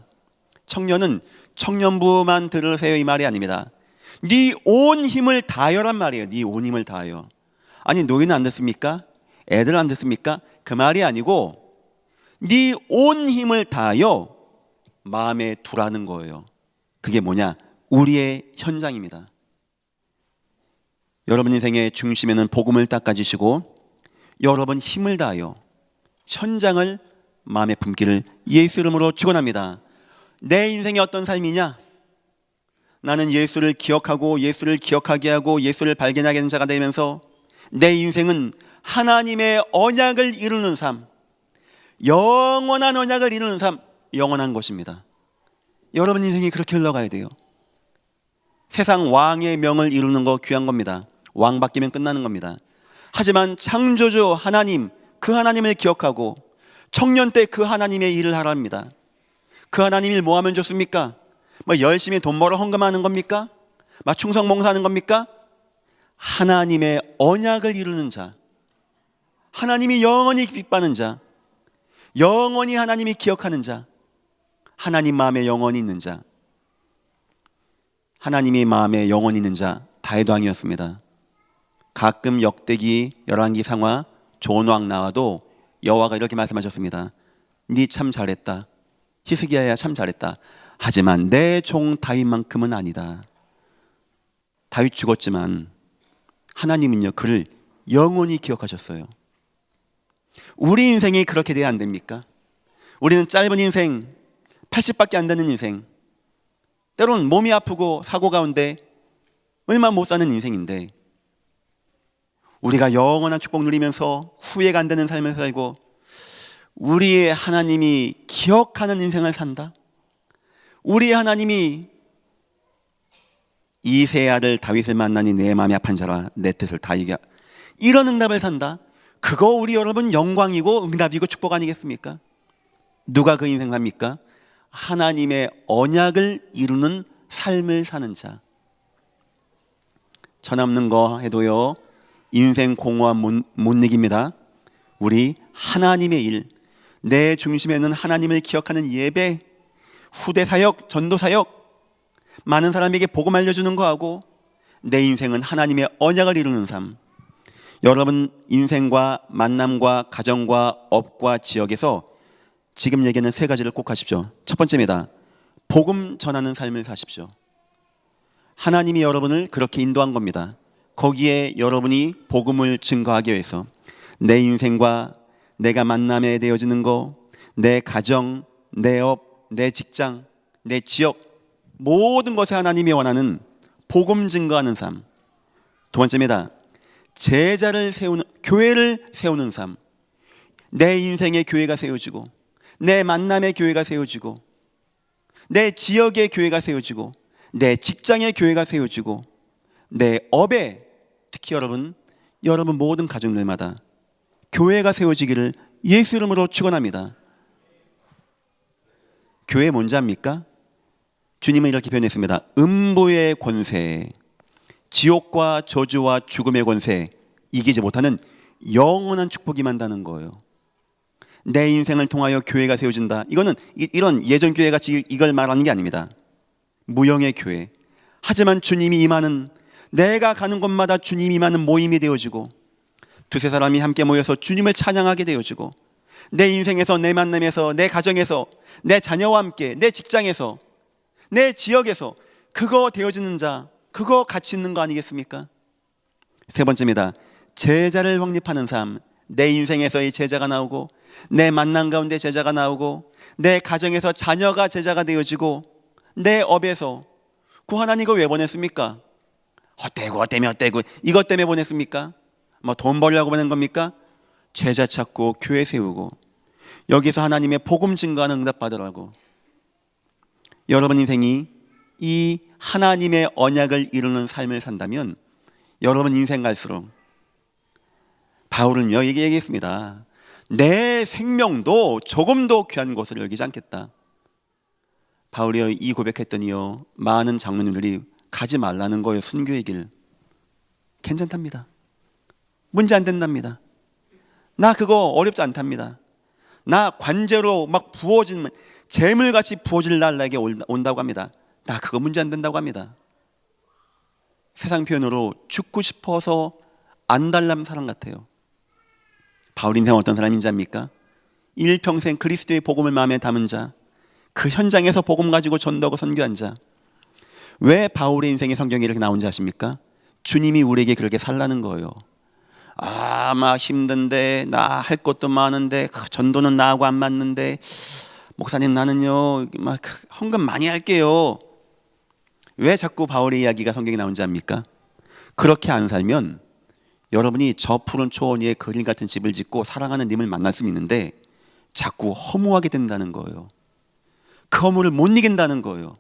청년은 청년부만 들으세요 이 말이 아닙니다. 네 온 힘을 다하여란 말이에요. 네 온 힘을 다하여. 아니 노인은 안 듣습니까? 애들 안 듣습니까? 그 말이 아니고 네 온 힘을 다하여 마음에 두라는 거예요. 그게 뭐냐? 우리의 현장입니다. 여러분 인생의 중심에는 복음을 닦아주시고 여러분 힘을 다하여 현장을 마음에 품기를 예수 이름으로 축원합니다. 내 인생이 어떤 삶이냐? 나는 예수를 기억하고 예수를 기억하게 하고 예수를 발견하게 하는 자가 되면서 내 인생은 하나님의 언약을 이루는 삶, 영원한 언약을 이루는 삶, 영원한 것입니다. 여러분 인생이 그렇게 흘러가야 돼요. 세상 왕의 명을 이루는 거 귀한 겁니다. 왕 바뀌면 끝나는 겁니다. 하지만 창조주 하나님, 그 하나님을 기억하고 청년 때 그 하나님의 일을 하랍니다. 그 하나님 일 뭐 하면 좋습니까? 뭐 열심히 돈 벌어 헌금하는 겁니까? 막 충성 봉사하는 겁니까? 하나님의 언약을 이루는 자, 하나님이 영원히 기뻐하는 자, 영원히 하나님이 기억하는 자, 하나님 마음에 영원히 있는 자. 하나님이 마음에 영원히 있는 자 다윗 왕이었습니다. 가끔 역대기, 열왕기, 상하, 존왕 나와도 여호와가 이렇게 말씀하셨습니다. 네 참 잘했다. 히스기야야 참 잘했다. 하지만 내 종 다윗만큼은 아니다. 다윗 죽었지만 하나님은요 그를 영원히 기억하셨어요. 우리 인생이 그렇게 돼야 안 됩니까? 우리는 짧은 인생, 80밖에 안 되는 인생, 때로는 몸이 아프고 사고 가운데 얼마 못 사는 인생인데 우리가 영원한 축복 누리면서 후회가 안 되는 삶을 살고 우리의 하나님이 기억하는 인생을 산다. 우리 하나님이 이새의 아들 다윗을 만나니 내 마음이 아픈 자라 내 뜻을 다 이겨, 이런 응답을 산다. 그거 우리 여러분 영광이고 응답이고 축복 아니겠습니까? 누가 그 인생 삽니까? 하나님의 언약을 이루는 삶을 사는 자. 천없는 거 해도요 인생 공허함 못 이깁니다. 우리 하나님의 일, 내 중심에는 하나님을 기억하는 예배, 후대 사역, 전도 사역, 많은 사람에게 복음 알려주는 거하고 내 인생은 하나님의 언약을 이루는 삶. 여러분 인생과 만남과 가정과 업과 지역에서 지금 얘기하는 세 가지를 꼭 하십시오. 첫 번째입니다. 복음 전하는 삶을 사십시오. 하나님이 여러분을 그렇게 인도한 겁니다. 거기에 여러분이 복음을 증거하기 위해서 내 인생과 내가 만남에 되어지는 거, 내 가정, 내 업, 내 직장, 내 지역, 모든 것에 하나님이 원하는 복음 증거하는 삶. 두 번째입니다. 제자를 세우는, 교회를 세우는 삶. 내 인생의 교회가 세워지고, 내 만남의 교회가 세워지고, 내 지역의 교회가 세워지고, 내 직장의 교회가 세워지고, 내 업에, 특히 여러분 모든 가정들마다 교회가 세워지기를 예수 이름으로 축원합니다. 교회 뭔지 압니까? 주님은 이렇게 표현했습니다. 음부의 권세, 지옥과 저주와 죽음의 권세, 이기지 못하는 영원한 축복이 임한다는 거예요. 내 인생을 통하여 교회가 세워진다. 이거는 이런 예전 교회 같이 이걸 말하는 게 아닙니다. 무형의 교회. 하지만 주님이 임하는, 내가 가는 곳마다 주님이 임하는 모임이 되어지고, 두세 사람이 함께 모여서 주님을 찬양하게 되어지고, 내 인생에서, 내 만남에서, 내 가정에서, 내 자녀와 함께, 내 직장에서, 내 지역에서 그거 되어지는 자, 그거 가치 있는 거 아니겠습니까? 세 번째입니다. 제자를 확립하는 삶. 내 인생에서의 제자가 나오고, 내 만남 가운데 제자가 나오고, 내 가정에서 자녀가 제자가 되어지고, 내 업에서 그 하나님 이거 왜 보냈습니까? 헛되고 이것 때문에 보냈습니까? 뭐 돈 벌려고 보낸 겁니까? 제자 찾고 교회 세우고, 여기서 하나님의 복음 증거하는 응답 받으라고. 여러분 인생이 이 하나님의 언약을 이루는 삶을 산다면 여러분 인생 갈수록, 바울은요 얘기했습니다. 내 생명도 조금도 귀한 것을 여기지 않겠다. 바울이 이 고백했더니요, 많은 장로님들이 가지 말라는 거예요. 순교의 길. 괜찮답니다. 문제 안 된답니다. 나 그거 어렵지 않답니다. 나 관제로 막 부어진, 재물같이 부어질 날 나에게 온다고 합니다. 나 그거 문제 안 된다고 합니다. 세상 표현으로 죽고 싶어서 안달난 사람 같아요. 바울 인생은 어떤 사람인지 압니까? 일평생 그리스도의 복음을 마음에 담은 자, 그 현장에서 복음 가지고 전도하고 선교한 자. 왜 바울의 인생의 성경에 이렇게 나온지 아십니까? 주님이 우리에게 그렇게 살라는 거예요. 막 힘든데, 나 할 것도 많은데, 전도는 나하고 안 맞는데, 목사님 나는요 막 헌금 많이 할게요. 왜 자꾸 바울의 이야기가 성경에 나온지 압니까? 그렇게 안 살면 여러분이 저 푸른 초원 위에 그림 같은 집을 짓고 사랑하는 님을 만날 수는 있는데 자꾸 허무하게 된다는 거예요. 그 허무를 못 이긴다는 거예요.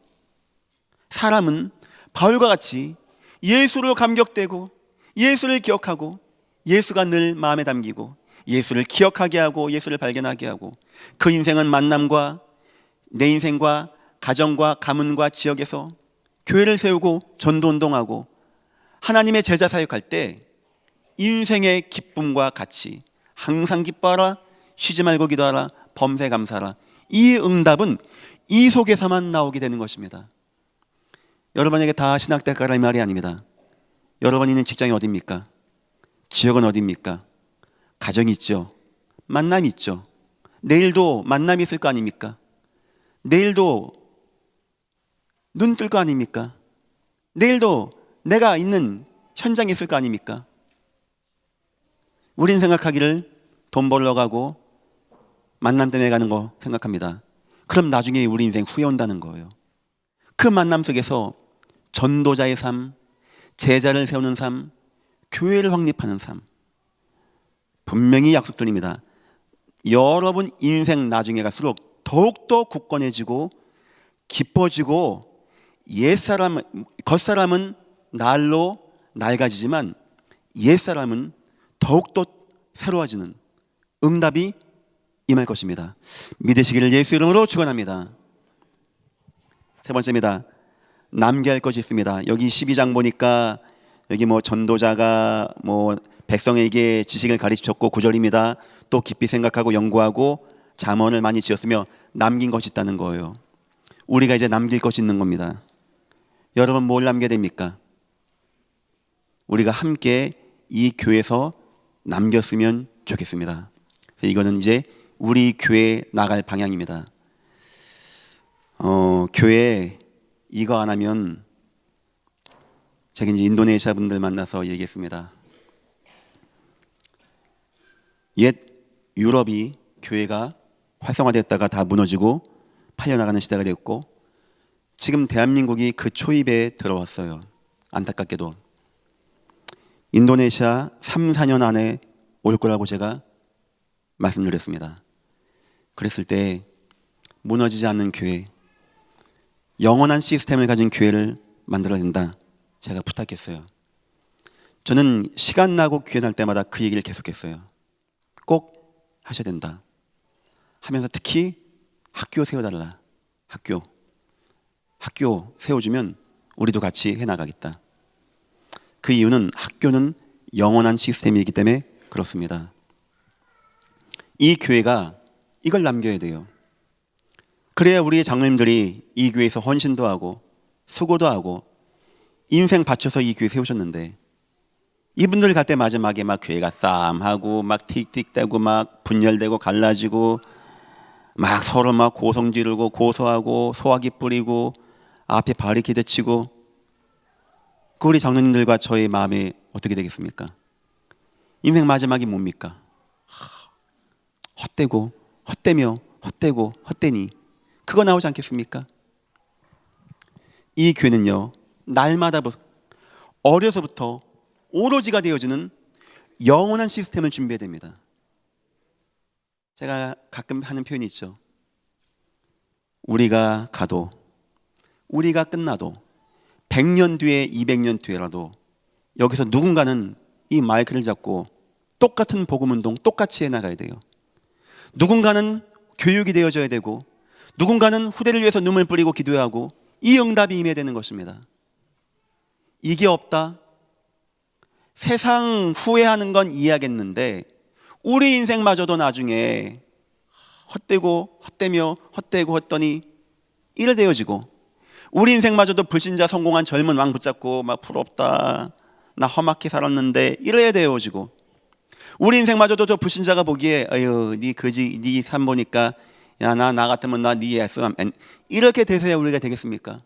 사람은 바울과 같이 예수로 감격되고, 예수를 기억하고, 예수가 늘 마음에 담기고, 예수를 기억하게 하고, 예수를 발견하게 하고, 그 인생은 만남과 내 인생과 가정과 가문과 지역에서 교회를 세우고 전도운동하고 하나님의 제자 사역할 때 인생의 기쁨과 같이 항상 기뻐하라, 쉬지 말고 기도하라, 범사에 감사하라. 이 응답은 이 속에서만 나오게 되는 것입니다. 여러분에게 다 신학대학가라 이 말이 아닙니다. 여러분이 있는 직장이 어디입니까? 지역은 어디입니까? 가정이 있죠. 만남이 있죠. 내일도 만남이 있을 거 아닙니까? 내일도 눈 뜰 거 아닙니까? 내일도 내가 있는 현장에 있을 거 아닙니까? 우린 생각하기를 돈 벌러 가고 만남 때문에 가는 거 생각합니다. 그럼 나중에 우리 인생 후회 온다는 거예요. 그 만남 속에서 전도자의 삶, 제자를 세우는 삶, 교회를 확립하는 삶, 분명히 약속드립니다. 여러분 인생 나중에 갈수록 더욱더 굳건해지고 깊어지고, 겉사람은 날로 낡아지지만 옛사람은 더욱더 새로워지는 응답이 임할 것입니다. 믿으시기를 예수 이름으로 축원합니다. 세 번째입니다. 남겨야 할 것이 있습니다. 여기 12장 보니까 여기 뭐 전도자가 뭐 백성에게 지식을 가르쳤고 9절입니다. 또 깊이 생각하고 연구하고 잠언을 많이 지었으며 남긴 것이 있다는 거예요. 우리가 이제 남길 것이 있는 겁니다. 여러분 뭘 남겨야 됩니까? 우리가 함께 이 교회에서 남겼으면 좋겠습니다. 그래서 이거는 이제 우리 교회에 나갈 방향입니다. 교회에 이거 안 하면, 제가 이제 인도네시아 분들 만나서 얘기했습니다. 옛 유럽이 교회가 활성화되었다가 다 무너지고 팔려나가는 시대가 되었고, 지금 대한민국이 그 초입에 들어왔어요. 안타깝게도 인도네시아 3, 4년 안에 올 거라고 제가 말씀드렸습니다. 그랬을 때 무너지지 않는 교회, 영원한 시스템을 가진 교회를 만들어야 된다, 제가 부탁했어요. 저는 시간 나고 기회 날 때마다 그 얘기를 계속했어요. 꼭 하셔야 된다 하면서 특히 학교 세워달라. 학교 세워주면 우리도 같이 해나가겠다. 그 이유는 학교는 영원한 시스템이기 때문에 그렇습니다. 이 교회가 이걸 남겨야 돼요. 그래야 우리의 장로님들이 이 교회에서 헌신도 하고 수고도 하고 인생 바쳐서 이 교회 세우셨는데, 이분들 갈 때 마지막에 막 교회가 싸움하고 막 틱틱대고 막 분열되고 갈라지고 막 서로 막 고성 지르고 고소하고 소화기 뿌리고 앞에 바리케이드 치고, 그 우리 장로님들과 저의 마음이 어떻게 되겠습니까? 인생 마지막이 뭡니까? 헛되고 헛되며 헛되고 헛되니, 그거 나오지 않겠습니까? 이 교회는요, 날마다 어려서부터 오로지가 되어지는 영원한 시스템을 준비해야 됩니다. 제가 가끔 하는 표현이 있죠. 우리가 가도, 우리가 끝나도 100년 뒤에 200년 뒤에라도 여기서 누군가는 이 마이크를 잡고 똑같은 복음운동 똑같이 해나가야 돼요. 누군가는 교육이 되어져야 되고, 누군가는 후대를 위해서 눈물 뿌리고 기도해야 하고, 이 응답이 임해야 되는 것입니다. 이게 없다? 세상 후회하는 건 이해하겠는데 우리 인생마저도 나중에 헛되고 헛되며 헛되고 헛더니 이래 되어지고, 우리 인생마저도 불신자 성공한 젊은 왕 붙잡고 막 부럽다, 나 험하게 살았는데 이래야 되어지고, 우리 인생마저도 저 불신자가 보기에 아유 네 거지, 네 삶 보니까 야 나 같으면 나 네 예수 이렇게 되서야 우리가 되겠습니까?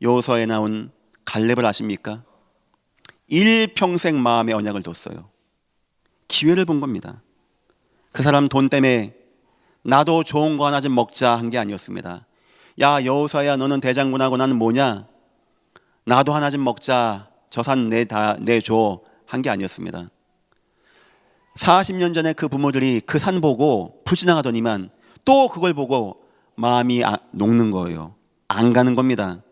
여호수아에 나온 갈렙을 아십니까? 일평생 마음의 언약을 뒀어요. 기회를 본 겁니다. 그 사람 돈 때문에 나도 좋은 거 하나 좀 먹자 한 게 아니었습니다. 야 여호수아야, 너는 대장군하고 나는 뭐냐? 나도 하나 좀 먹자, 저 산 내줘 한 게 아니었습니다. 40년 전에 그 부모들이 그 산 보고 불신앙하더니만 또 그걸 보고 마음이 녹는 거예요. 안 가는 겁니다.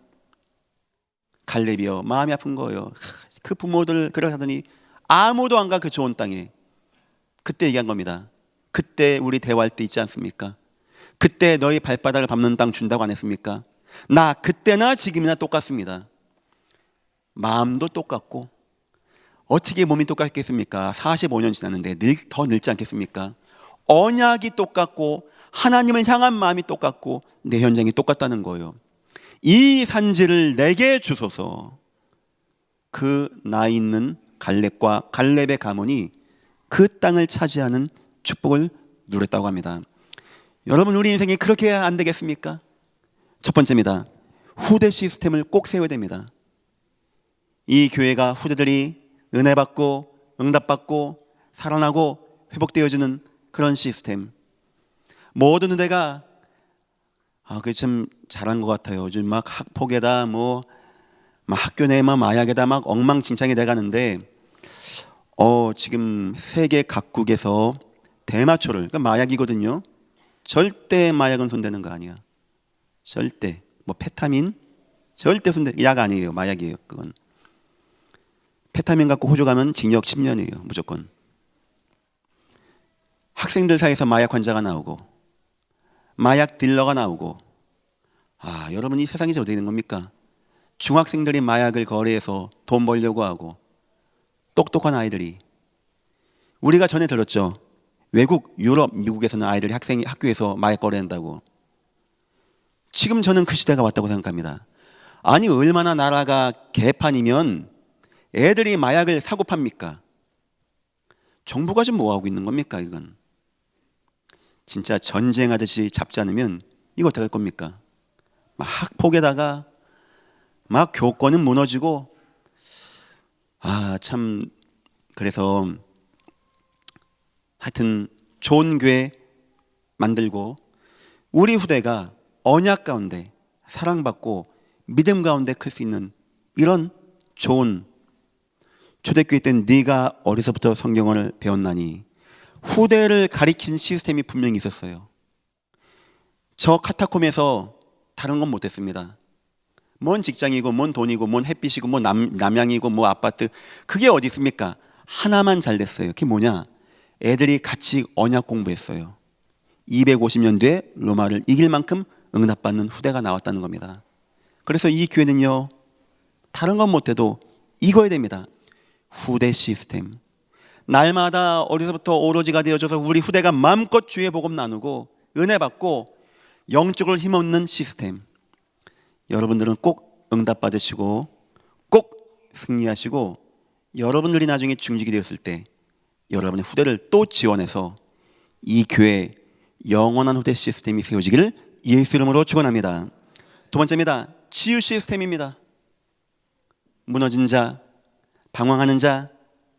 갈렙이요, 마음이 아픈 거예요. 그 부모들 그렇게 하더니 아무도 안 가, 그 좋은 땅에. 그때 얘기한 겁니다. 그때 우리 대화할 때 있지 않습니까? 그때 너희 발바닥을 밟는 땅 준다고 안 했습니까? 나 그때나 지금이나 똑같습니다. 마음도 똑같고, 어떻게 몸이 똑같겠습니까? 45년 지났는데 더 늙지 않겠습니까? 언약이 똑같고 하나님을 향한 마음이 똑같고 내 현장이 똑같다는 거예요. 이 산지를 내게 주소서. 그 나 있는 갈렙과 갈렙의 가문이 그 땅을 차지하는 축복을 누렸다고 합니다. 여러분, 우리 인생이 그렇게 해야 안 되겠습니까? 첫 번째입니다. 후대 시스템을 꼭 세워야 됩니다. 이 교회가 후대들이 은혜 받고 응답받고 살아나고 회복되어지는 그런 시스템. 모든 후대가 그게 참 잘한 것 같아요. 요즘 막 학폭에다 막 학교 내에만 마약에다 막 엉망진창이 돼가는데, 지금 세계 각국에서 대마초를, 그러니까 마약이거든요. 절대 마약은 손대는 거 아니야. 절대. 페타민 절대 약 아니에요. 마약이에요. 그건. 페타민 갖고 호주 가면 징역 10년이에요. 무조건. 학생들 사이에서 마약 환자가 나오고 마약 딜러가 나오고, 여러분, 이 세상이 어떻게 되는 겁니까? 중학생들이 마약을 거래해서 돈 벌려고 하고, 똑똑한 아이들이, 우리가 전에 들었죠. 외국, 유럽, 미국에서는 아이들이 학교에서 마약 거래한다고. 지금 저는 그 시대가 왔다고 생각합니다. 아니, 얼마나 나라가 개판이면 애들이 마약을 사고 팝니까? 정부가 지금 뭐 하고 있는 겁니까? 이건 진짜 전쟁하듯이 잡지 않으면 이거 어떻게 할 겁니까? 막 학폭에다가 막 교권은 무너지고, 참. 그래서 하여튼 좋은 교회 만들고 우리 후대가 언약 가운데 사랑받고 믿음 가운데 클 수 있는 이런 좋은 초대교회 때 네가 어려서부터 성경을 배웠나니 후대를 가리킨 시스템이 분명히 있었어요. 저 카타콤에서 다른 건 못했습니다. 뭔 직장이고 뭔 돈이고 뭔 햇빛이고 뭐 남양이고 뭐 아파트, 그게 어디 있습니까? 하나만 잘 됐어요. 그게 뭐냐? 애들이 같이 언약 공부했어요. 250년 뒤에 로마를 이길 만큼 응답받는 후대가 나왔다는 겁니다. 그래서 이 교회는요, 다른 건 못해도 이거야 됩니다. 후대 시스템. 날마다 어려서부터 오로지가 되어져서 우리 후대가 마음껏 주의 복음 나누고 은혜 받고 영적으로 힘없는 시스템. 여러분들은 꼭 응답 받으시고 꼭 승리하시고 여러분들이 나중에 중직이 되었을 때 여러분의 후대를 또 지원해서 이 교회 영원한 후대 시스템이 세워지기를 예수 이름으로 축원합니다. 두 번째입니다. 치유 시스템입니다. 무너진 자, 방황하는 자,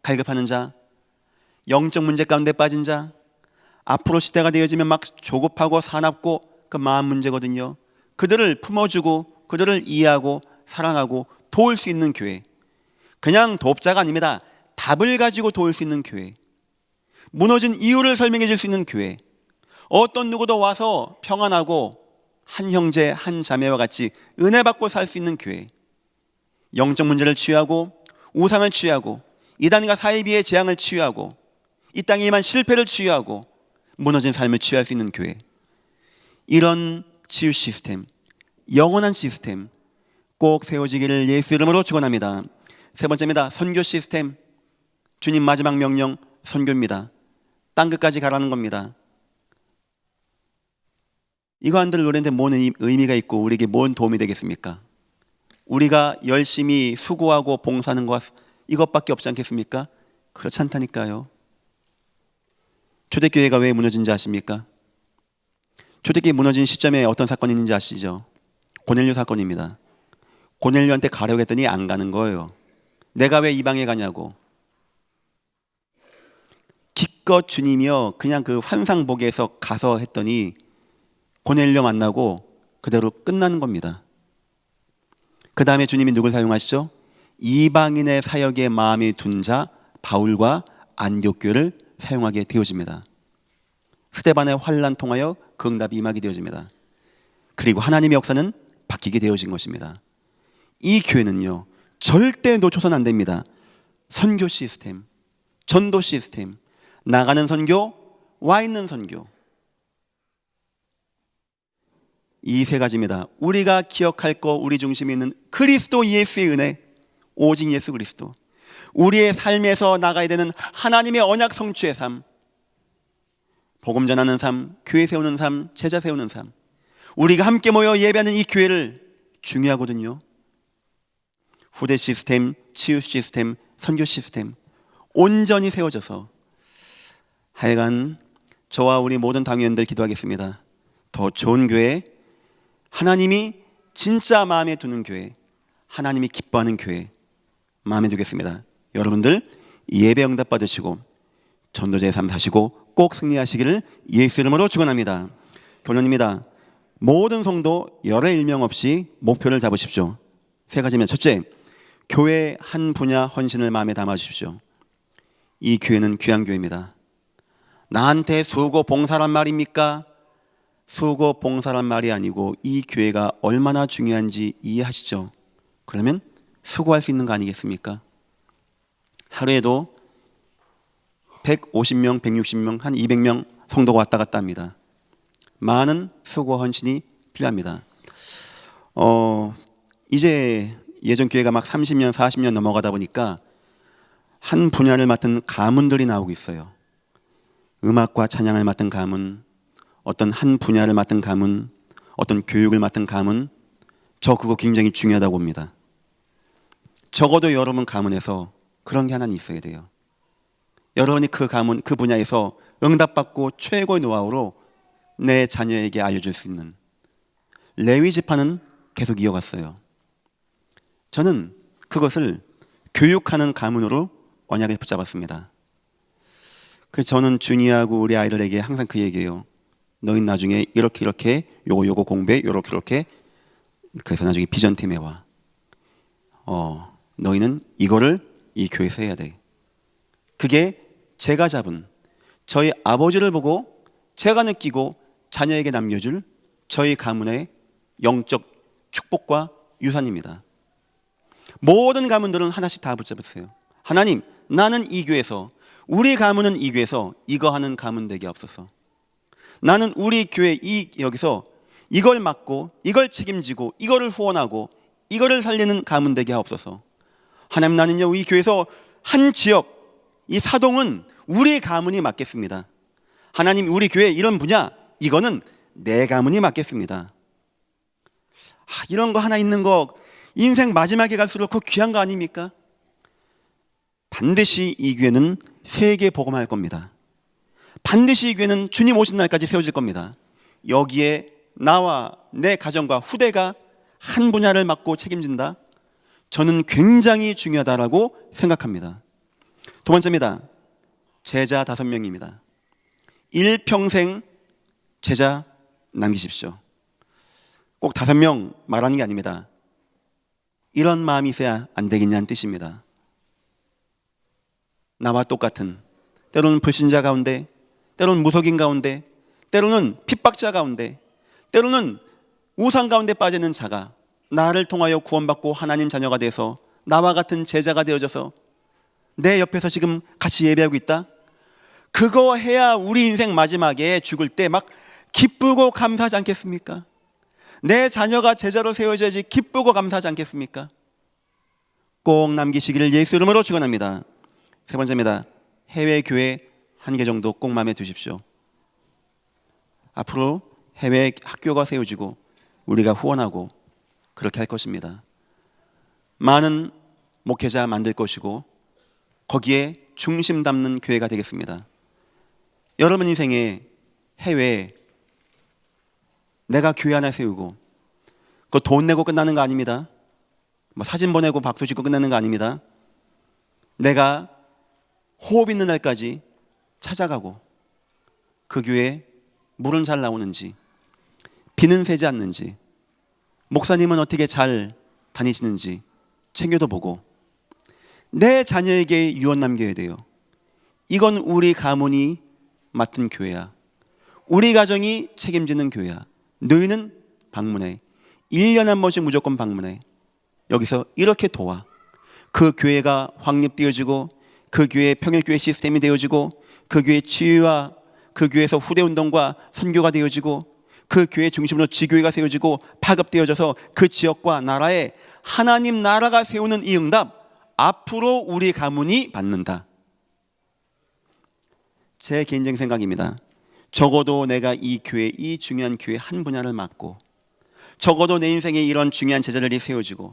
갈급하는 자, 영적 문제 가운데 빠진 자, 앞으로 시대가 되어지면 막 조급하고 사납고 그 마음 문제거든요. 그들을 품어주고 그들을 이해하고 사랑하고 도울 수 있는 교회. 그냥 돕자가 아닙니다. 답을 가지고 도울 수 있는 교회. 무너진 이유를 설명해 줄 수 있는 교회. 어떤 누구도 와서 평안하고 한 형제 한 자매와 같이 은혜 받고 살 수 있는 교회. 영적 문제를 치유하고 우상을 치유하고 이단과 사이비의 재앙을 치유하고 이 땅에 임한 실패를 치유하고 무너진 삶을 치유할 수 있는 교회. 이런 치유 시스템, 영원한 시스템 꼭 세워지기를 예수 이름으로 축원합니다. 세 번째입니다. 선교 시스템. 주님 마지막 명령 선교입니다. 땅끝까지 가라는 겁니다. 이거 안 들을 노래인데 뭔 의미가 있고 우리에게 뭔 도움이 되겠습니까? 우리가 열심히 수고하고 봉사하는 것 이것밖에 없지 않겠습니까? 그렇지 않다니까요. 초대교회가 왜 무너진지 아십니까? 초대교회 무너진 시점에 어떤 사건이 있는지 아시죠? 고넬료 사건입니다. 고넬료한테 가려고 했더니 안 가는 거예요. 내가 왜 이방에 가냐고. 기껏 주님이요 그냥 그 환상보기에서 가서 했더니 고넬료 만나고 그대로 끝나는 겁니다. 그 다음에 주님이 누굴 사용하시죠? 이방인의 사역에 마음이 둔 자 바울과 안디옥교회를 사용하게 되어집니다. 스데반의 환난 통하여 그 응답이 임하게 되어집니다. 그리고 하나님의 역사는 바뀌게 되어진 것입니다. 이 교회는요 절대 놓쳐서는 안 됩니다. 선교 시스템, 전도 시스템, 나가는 선교, 와 있는 선교. 이 세 가지입니다. 우리가 기억할 거 우리 중심에 있는 그리스도 예수의 은혜, 오직 예수 그리스도. 우리의 삶에서 나가야 되는 하나님의 언약 성취의 삶, 복음 전하는 삶, 교회 세우는 삶, 제자 세우는 삶. 우리가 함께 모여 예배하는 이 교회를 중요하거든요. 후대 시스템, 치유 시스템, 선교 시스템 온전히 세워져서 하여간 저와 우리 모든 당회원들 기도하겠습니다. 더 좋은 교회, 하나님이 진짜 마음에 두는 교회, 하나님이 기뻐하는 교회 마음에 두겠습니다. 여러분들 예배 응답 받으시고 전도자의 삶 사시고 꼭 승리하시기를 예수 이름으로 축원합니다. 결론입니다. 모든 성도 열의 일명 없이 목표를 잡으십시오. 세 가지면 첫째, 교회 한 분야 헌신을 마음에 담아 주십시오. 이 교회는 귀한 교회입니다. 나한테 수고 봉사란 말입니까? 수고 봉사란 말이 아니고 이 교회가 얼마나 중요한지 이해하시죠? 그러면 수고할 수 있는 거 아니겠습니까? 하루에도 150명, 160명, 한 200명 성도가 왔다 갔다 합니다. 많은 수고 헌신이 필요합니다. 이제 예전 교회가 막 30년, 40년 넘어가다 보니까 한 분야를 맡은 가문들이 나오고 있어요. 음악과 찬양을 맡은 가문, 어떤 한 분야를 맡은 가문, 어떤 교육을 맡은 가문, 저 그거 굉장히 중요하다고 봅니다. 적어도 여러분 가문에서 그런 게 하나는 있어야 돼요. 여러분이 그 가문, 그 분야에서 응답받고 최고의 노하우로 내 자녀에게 알려줄 수 있는 레위 지파는 계속 이어갔어요. 저는 그것을 교육하는 가문으로 언약을 붙잡았습니다. 저는 준이하고 우리 아이들에게 항상 그 얘기예요. 너희 나중에 이렇게 요거 공부해 이렇게 그래서 나중에 비전팀에 와. 너희는 이거를 이 교회에서 해야 돼. 그게 제가 잡은 저희 아버지를 보고 제가 느끼고 자녀에게 남겨줄 저희 가문의 영적 축복과 유산입니다. 모든 가문들은 하나씩 다 붙잡으세요. 하나님, 나는 이 교회에서, 우리 가문은 이 교회에서 이거 하는 가문 되게 없어서, 나는 우리 교회 여기서 이걸 맡고 이걸 책임지고 이거를 후원하고 이거를 살리는 가문 되게 하옵소서. 하나님, 나는요 이 교회에서 한 지역, 이 사동은 우리 가문이 맡겠습니다. 하나님, 우리 교회 이런 분야, 이거는 내 가문이 맡겠습니다. 이런 거 하나 있는 거 인생 마지막에 갈수록 그 귀한 거 아닙니까? 반드시 이 교회는 세계 복음할 겁니다. 반드시 이 교회는 주님 오신 날까지 세워질 겁니다. 여기에 나와 내 가정과 후대가 한 분야를 맡고 책임진다? 저는 굉장히 중요하다라고 생각합니다. 두 번째입니다. 제자 5명입니다. 일평생 제자 남기십시오. 꼭 5명 말하는 게 아닙니다. 이런 마음이 있어야 안 되겠냐는 뜻입니다. 나와 똑같은, 때로는 불신자 가운데, 때로는 무속인 가운데, 때로는 핍박자 가운데, 때로는 우상 가운데 빠지는 자가 나를 통하여 구원받고 하나님 자녀가 돼서 나와 같은 제자가 되어져서 내 옆에서 지금 같이 예배하고 있다? 그거 해야 우리 인생 마지막에 죽을 때 막 기쁘고 감사하지 않겠습니까? 내 자녀가 제자로 세워져야지 기쁘고 감사하지 않겠습니까? 꼭 남기시기를 예수 이름으로 축원합니다. 세 번째입니다. 해외 교회 1개 정도 꼭 마음에 두십시오. 앞으로 해외 학교가 세워지고 우리가 후원하고 그렇게 할 것입니다. 많은 목회자 만들 것이고 거기에 중심 담는 교회가 되겠습니다. 여러분 인생에 해외에 내가 교회 하나 세우고 그거 돈 내고 끝나는 거 아닙니다. 뭐 사진 보내고 박수 치고 끝나는 거 아닙니다. 내가 호흡 있는 날까지 찾아가고 그 교회에 물은 잘 나오는지, 비는 새지 않는지, 목사님은 어떻게 잘 다니시는지 챙겨도 보고 내 자녀에게 유언 남겨야 돼요. 이건 우리 가문이 맡은 교회야. 우리 가정이 책임지는 교회야. 너희는 방문해. 1년에 한 번씩 무조건 방문해. 여기서 이렇게 도와. 그 교회가 확립되어지고 그 교회의 평일교회 시스템이 되어지고 그 교회의 치유와 그 교회에서 후대운동과 선교가 되어지고 그 교회 중심으로 지교회가 세워지고 파급되어져서 그 지역과 나라에 하나님 나라가 세우는 이 응답 앞으로 우리 가문이 받는다. 제 개인적인 생각입니다. 적어도 내가 이 교회, 이 중요한 교회 한 분야를 맡고 적어도 내 인생에 이런 중요한 제자들이 세워지고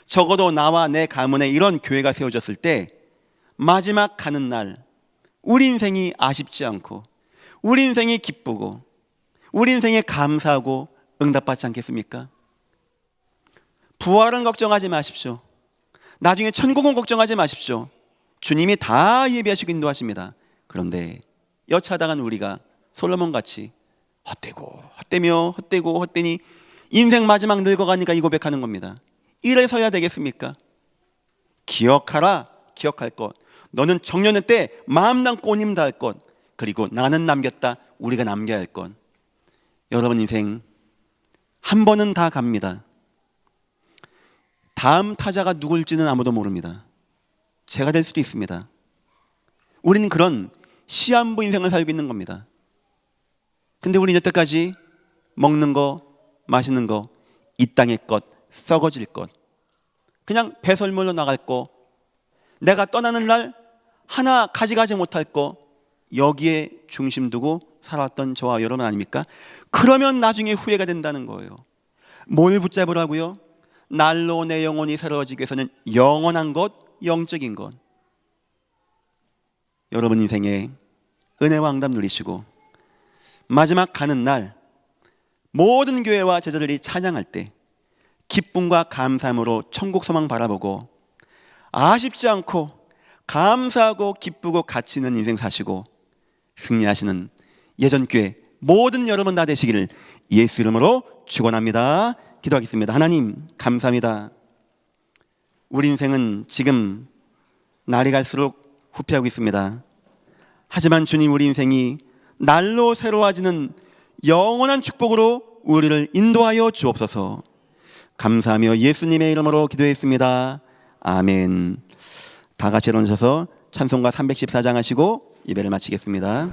적어도 나와 내 가문에 이런 교회가 세워졌을 때 마지막 가는 날 우리 인생이 아쉽지 않고 우리 인생이 기쁘고 우리 인생에 감사하고 응답받지 않겠습니까? 부활은 걱정하지 마십시오. 나중에 천국은 걱정하지 마십시오. 주님이 다 예비하시고 인도하십니다. 그런데 여차당한 우리가 솔로몬같이 헛되니 인생 마지막 늙어가니까 이 고백하는 겁니다. 이래서야 되겠습니까? 기억하라, 기억할 것. 너는 청년의 때 마음 담고 온 힘 다할 것. 그리고 나는 남겼다, 우리가 남겨야 할 것. 여러분 인생 한 번은 다 갑니다. 다음 타자가 누굴지는 아무도 모릅니다. 제가 될 수도 있습니다. 우리는 그런 시한부 인생을 살고 있는 겁니다. 근데 우리는 여태까지 먹는 거, 마시는 거, 이 땅의 것, 썩어질 것, 그냥 배설물로 나갈 거, 내가 떠나는 날 하나 가져가지 못할 거, 여기에 중심 두고 살았던 저와 여러분 아닙니까? 그러면 나중에 후회가 된다는 거예요. 뭘 붙잡으라고요? 날로 내 영혼이 새로워지기 위해서는 영원한 것, 영적인 것. 여러분 인생에 은혜와 응답 누리시고 마지막 가는 날 모든 교회와 제자들이 찬양할 때 기쁨과 감사함으로 천국 소망 바라보고 아쉽지 않고 감사하고 기쁘고 가치 있는 인생 사시고 승리하시는 예전교회 모든 여러분 다 되시기를 예수 이름으로 축원합니다. 기도하겠습니다. 하나님 감사합니다. 우리 인생은 지금 날이 갈수록 후퇴하고 있습니다. 하지만 주님, 우리 인생이 날로 새로워지는 영원한 축복으로 우리를 인도하여 주옵소서. 감사하며 예수님의 이름으로 기도했습니다. 아멘. 다 같이 일어나셔서 찬송가 314장 하시고 예배를 마치겠습니다.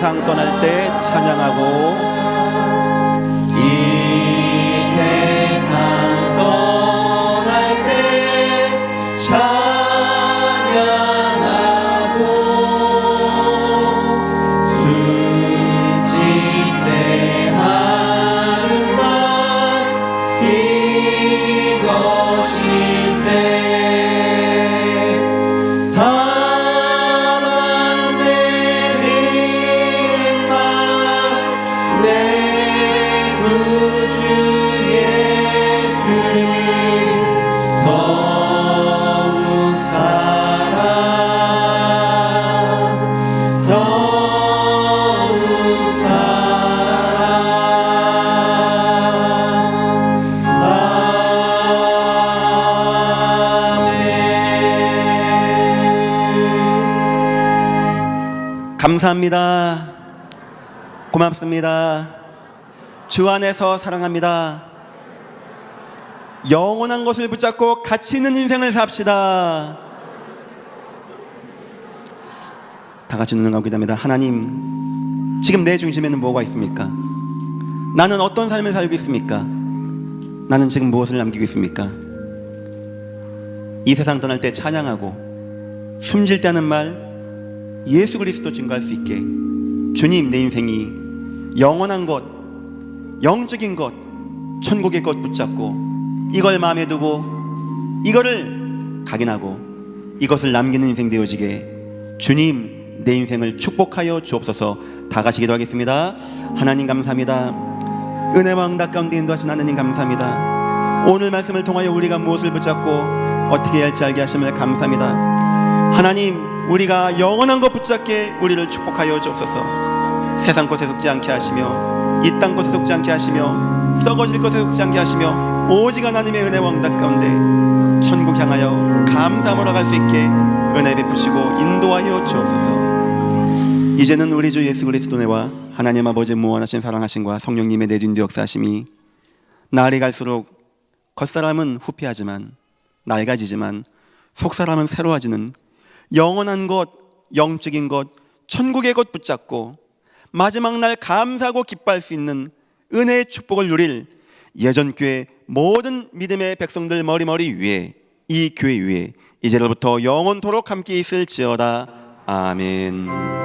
세상 떠날 때 찬양하고 이 세상 떠날 때 찬양하고 숨질 때 하는 말 이것일세 감사합니다. 고맙습니다. 주 안에서 사랑합니다. 영원한 것을 붙잡고 가치 있는 인생을 삽시다. 다 같이 눈을 감고 기도합니다. 하나님, 지금 내 중심에는 뭐가 있습니까? 나는 어떤 삶을 살고 있습니까? 나는 지금 무엇을 남기고 있습니까? 이 세상 떠날 때 찬양하고 숨질 때 하는 말 예수 그리스도 증거할 수 있게 주님, 내 인생이 영원한 것, 영적인 것, 천국의 것 붙잡고 이걸 마음에 두고 이거를 각인하고 이것을 남기는 인생 되어지게 주님, 내 인생을 축복하여 주옵소서. 다 같이 기도하겠습니다. 하나님 감사합니다. 은혜와 응답 가운데 인도하신 하나님 감사합니다. 오늘 말씀을 통하여 우리가 무엇을 붙잡고 어떻게 해야 할지 알게 하심을 감사합니다. 하나님, 우리가 영원한 것 붙잡게 우리를 축복하여 주옵소서. 세상 것에 속지 않게 하시며 이 땅 것에 속지 않게 하시며 썩어질 것에 속지 않게 하시며 오직 하나님의 은혜와 응답 가운데 천국 향하여 감사함으로 갈 수 있게 은혜 베푸시고 인도하여 주옵소서. 이제는 우리 주 예수 그리스도의 은혜와 하나님 아버지의 무한하신 사랑하심과 성령님의 내주인도 역사하심이 날이 갈수록 겉사람은 후피하지만 낡아지지만 속사람은 새로워지는 영원한 것, 영적인 것, 천국의 것 붙잡고 마지막 날 감사하고 기뻐할 수 있는 은혜의 축복을 누릴 예전교회 모든 믿음의 백성들 머리머리 위에, 이 교회 위에 이제로부터 영원토록 함께 있을지어다. 아멘.